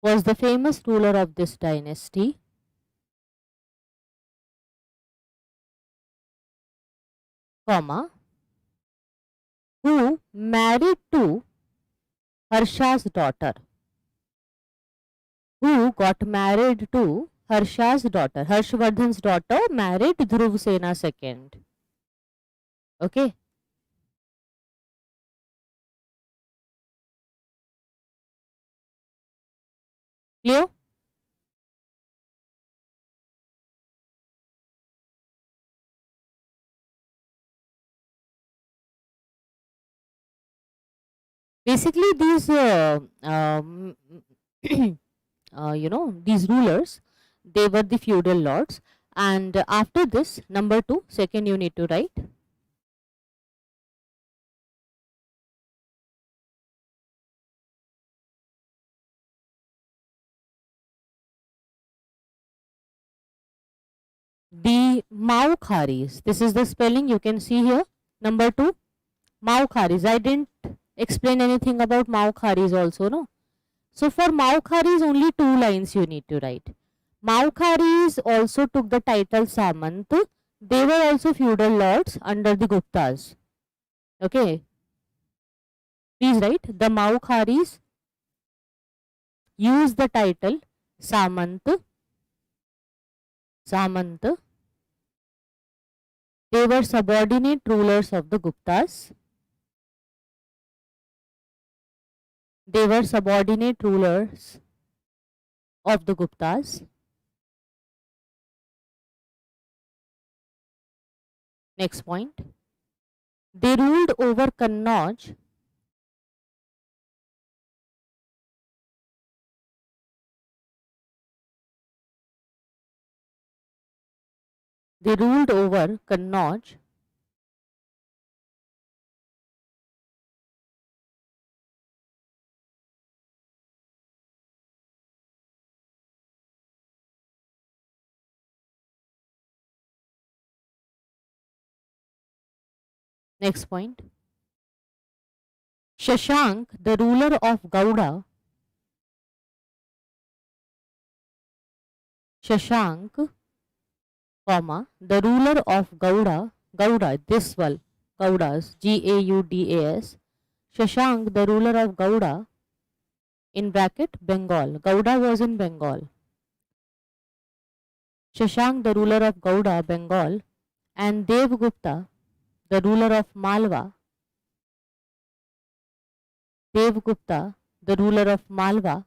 was the famous ruler of this dynasty, comma, who married to Harsha's daughter. Who got married to Harsha's daughter. Harshvardhan's daughter married Dhruvasena II. Okay. Clear? Basically, these these rulers, they were the feudal lords. And after this, number 2, second you need to write. The Maukharis. This is the spelling you can see here. Number 2, Maukharis. I didn't explain anything about Maukharis also, no? So for Maukharis, only 2 lines you need to write. Maukharis also took the title Samant. They were also feudal lords under the Guptas. Okay. Please write. The Maukharis used the title Samant. Samant. They were subordinate rulers of the Guptas. They were subordinate rulers of the Guptas. Next point. They ruled over Kannauj. They ruled over Kannauj Next point. Shashank, the ruler of Gauda, Shashank, comma, the ruler of Gauda, this one, Gaudas, Gaudas, Shashank, the ruler of Gauda, in bracket, Bengal. Gauda was in Bengal. Shashank, the ruler of Gauda, Bengal, and Devgupta, the ruler of Malwa, Devgupta, the ruler of Malwa,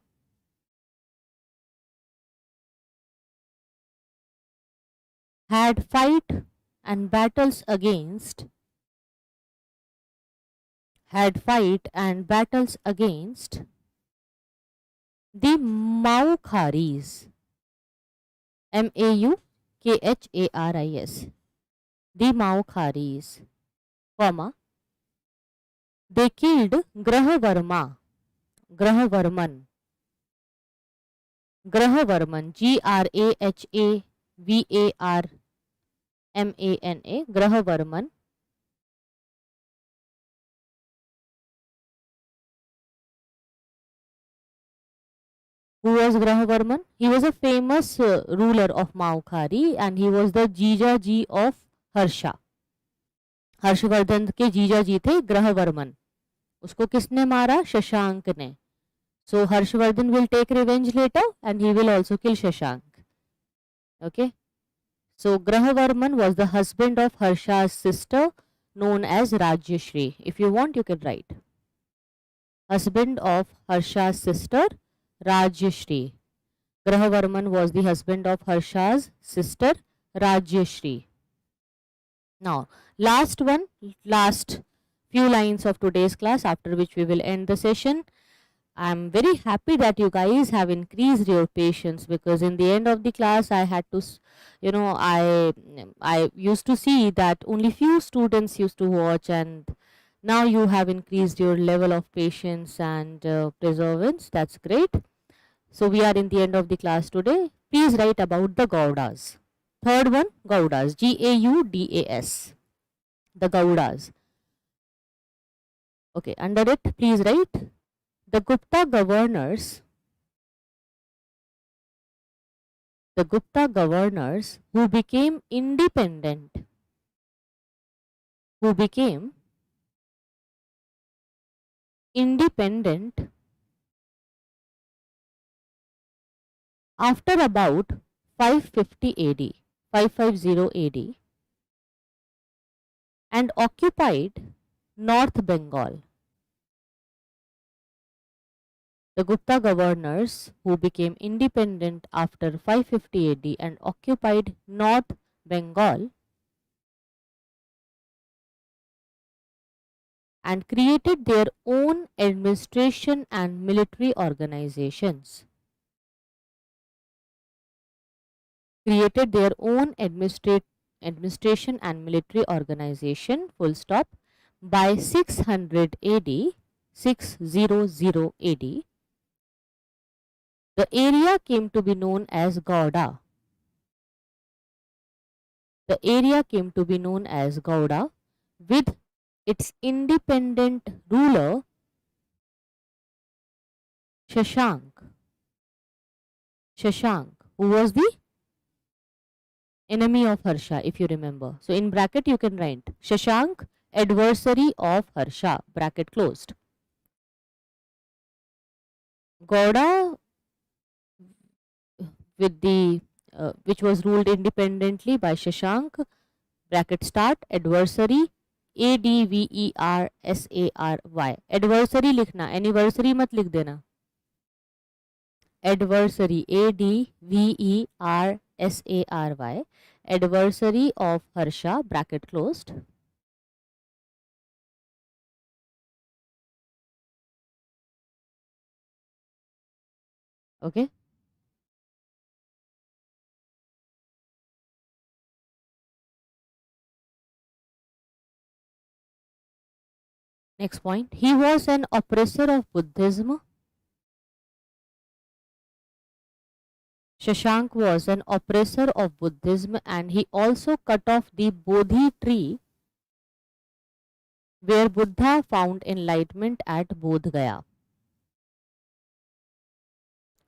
had fight and battles against the Maukharis, Maukharis, the Maukharis, comma, they killed Grahavarman, Grahavarman, Grahavarman, Grahavarman. Who was Grahavarman? He was a famous ruler of Maukhari and he was the Jijaji of Harsha. Harshvardhan के जीजा जी थे ग्रहवर्मन. उसको किसने मारा? शशांक ने. So Harshvardhan will take revenge later and he will also kill Shashank. Okay. So Grahavarman was the husband of Harsha's sister known as Rajyashri. If you want, you can write. Husband of Harsha's sister, Rajyashri. Grahavarman was the husband of Harsha's sister, Rajyashri. Now, last few lines of today's class, after which we will end the session. I am very happy that you guys have increased your patience, because in the end of the class I had to, I used to see that only few students used to watch, and now you have increased your level of patience and perseverance. That's great. So we are in the end of the class today. Please write about the Gaudas. Third one, Gaudas, Gaudas, the Gaudas. Okay, under it, please write the Gupta governors who became independent after about 550 AD, 550 AD, and occupied North Bengal. The Gupta governors who became independent after 550 AD and occupied North Bengal and created their own administration and military organizations. Created their own administration and military organization, full stop, by 600 AD, 600 AD. The area came to be known as Gauda. The area came to be known as Gauda, with its independent ruler Shashank. Shashank, who was the enemy of Harsha, if you remember. So in bracket you can write Shashank, adversary of Harsha, bracket closed. Gauda, with the which was ruled independently by Shashank, bracket start, adversary, ADVERSARY. Adversary लिखना, anniversary मत लिख देना. Adversary, ADVERSARY, adversary of Harsha, bracket closed. Okay. Next point, he was an oppressor of Buddhism. Shashank was an oppressor of Buddhism and he also cut off the Bodhi tree where Buddha found enlightenment at Bodh Gaya.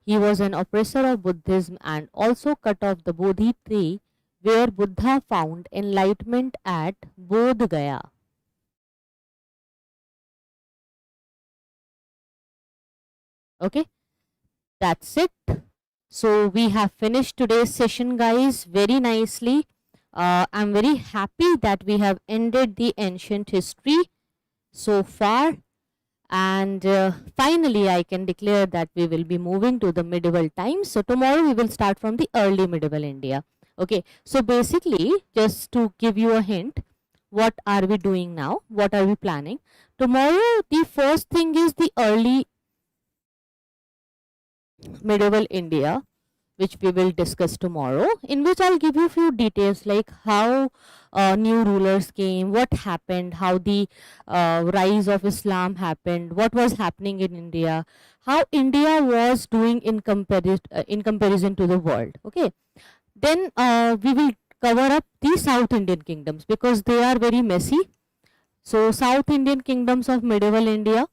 He was an oppressor of Buddhism and also cut off the Bodhi tree where Buddha found enlightenment at Bodh Gaya. Okay, that's it. So we have finished today's session, guys, very nicely. I'm very happy that we have ended the ancient history so far. And finally, I can declare that we will be moving to the medieval times. So tomorrow we will start from the early medieval India. Okay, so basically, just to give you a hint, what are we doing now? What are we planning? Tomorrow, the first thing is the early medieval India, which we will discuss tomorrow, in which I'll give you a few details like how new rulers came, what happened, how the rise of Islam happened, what was happening in India, how India was doing in comparison to the world. Okay, then we will cover up the South Indian kingdoms because they are very messy. So South Indian kingdoms of medieval India,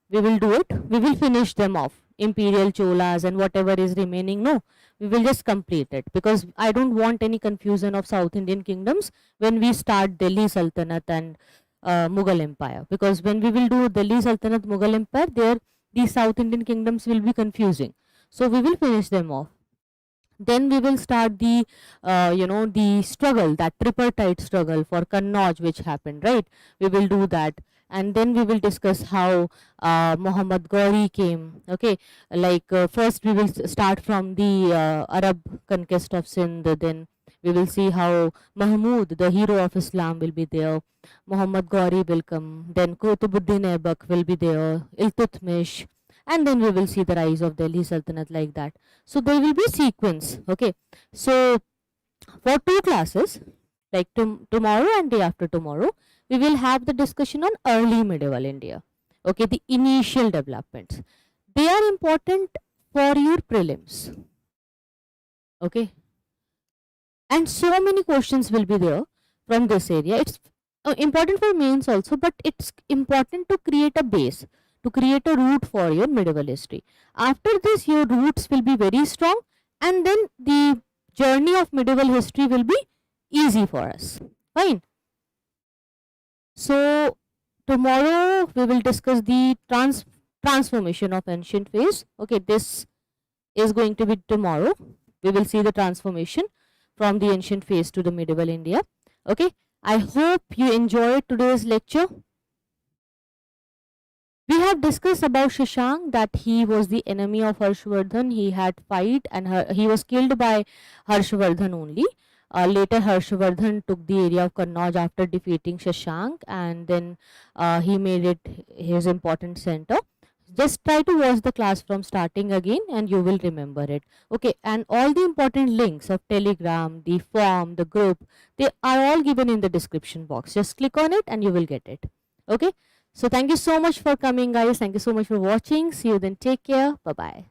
we will do it. We will finish them off. Imperial Cholas and whatever is remaining, no, we will just complete it because I don't want any confusion of South Indian kingdoms when we start Delhi Sultanate and Mughal Empire, because when we will do Delhi Sultanate, Mughal Empire, there the South Indian kingdoms will be confusing. So we will finish them off. Then we will start the the struggle, that tripartite struggle for Kannauj which happened, right? We will do that. And then we will discuss how Muhammad Ghori came. Okay, like first we will start from the Arab conquest of Sindh. Then we will see how Mahmud, the hero of Islam, will be there. Muhammad Ghori will come. Then Qutbuddin Aibak will be there. Iltutmish. And then we will see the rise of Delhi Sultanate, like that. So there will be sequence. Okay, so for 2 classes, like tomorrow and day after tomorrow, we will have the discussion on early medieval India. Okay, the initial developments. They are important for your prelims. Okay, and so many questions will be there from this area. It's important for mains also, but it's important to create a base, to create a root for your medieval history. After this, your roots will be very strong, and then the journey of medieval history will be easy for us. Fine. So tomorrow we will discuss the transformation of ancient phase. Okay, this is going to be tomorrow. We will see the transformation from the ancient phase to the medieval India. Okay, I hope you enjoyed today's lecture. We have discussed about Shashank, that he was the enemy of Harshvardhan. He had fight and he was killed by Harshvardhan only. Later Harshvardhan took the area of Kannauj after defeating Shashank, and then he made it his important center. Just try to watch the class from starting again and you will remember it. Okay, and all the important links of Telegram, the form, the group, they are all given in the description box. Just click on it and you will get it. Okay, so thank you so much for coming, guys. Thank you so much for watching. See you then. Take care. Bye bye.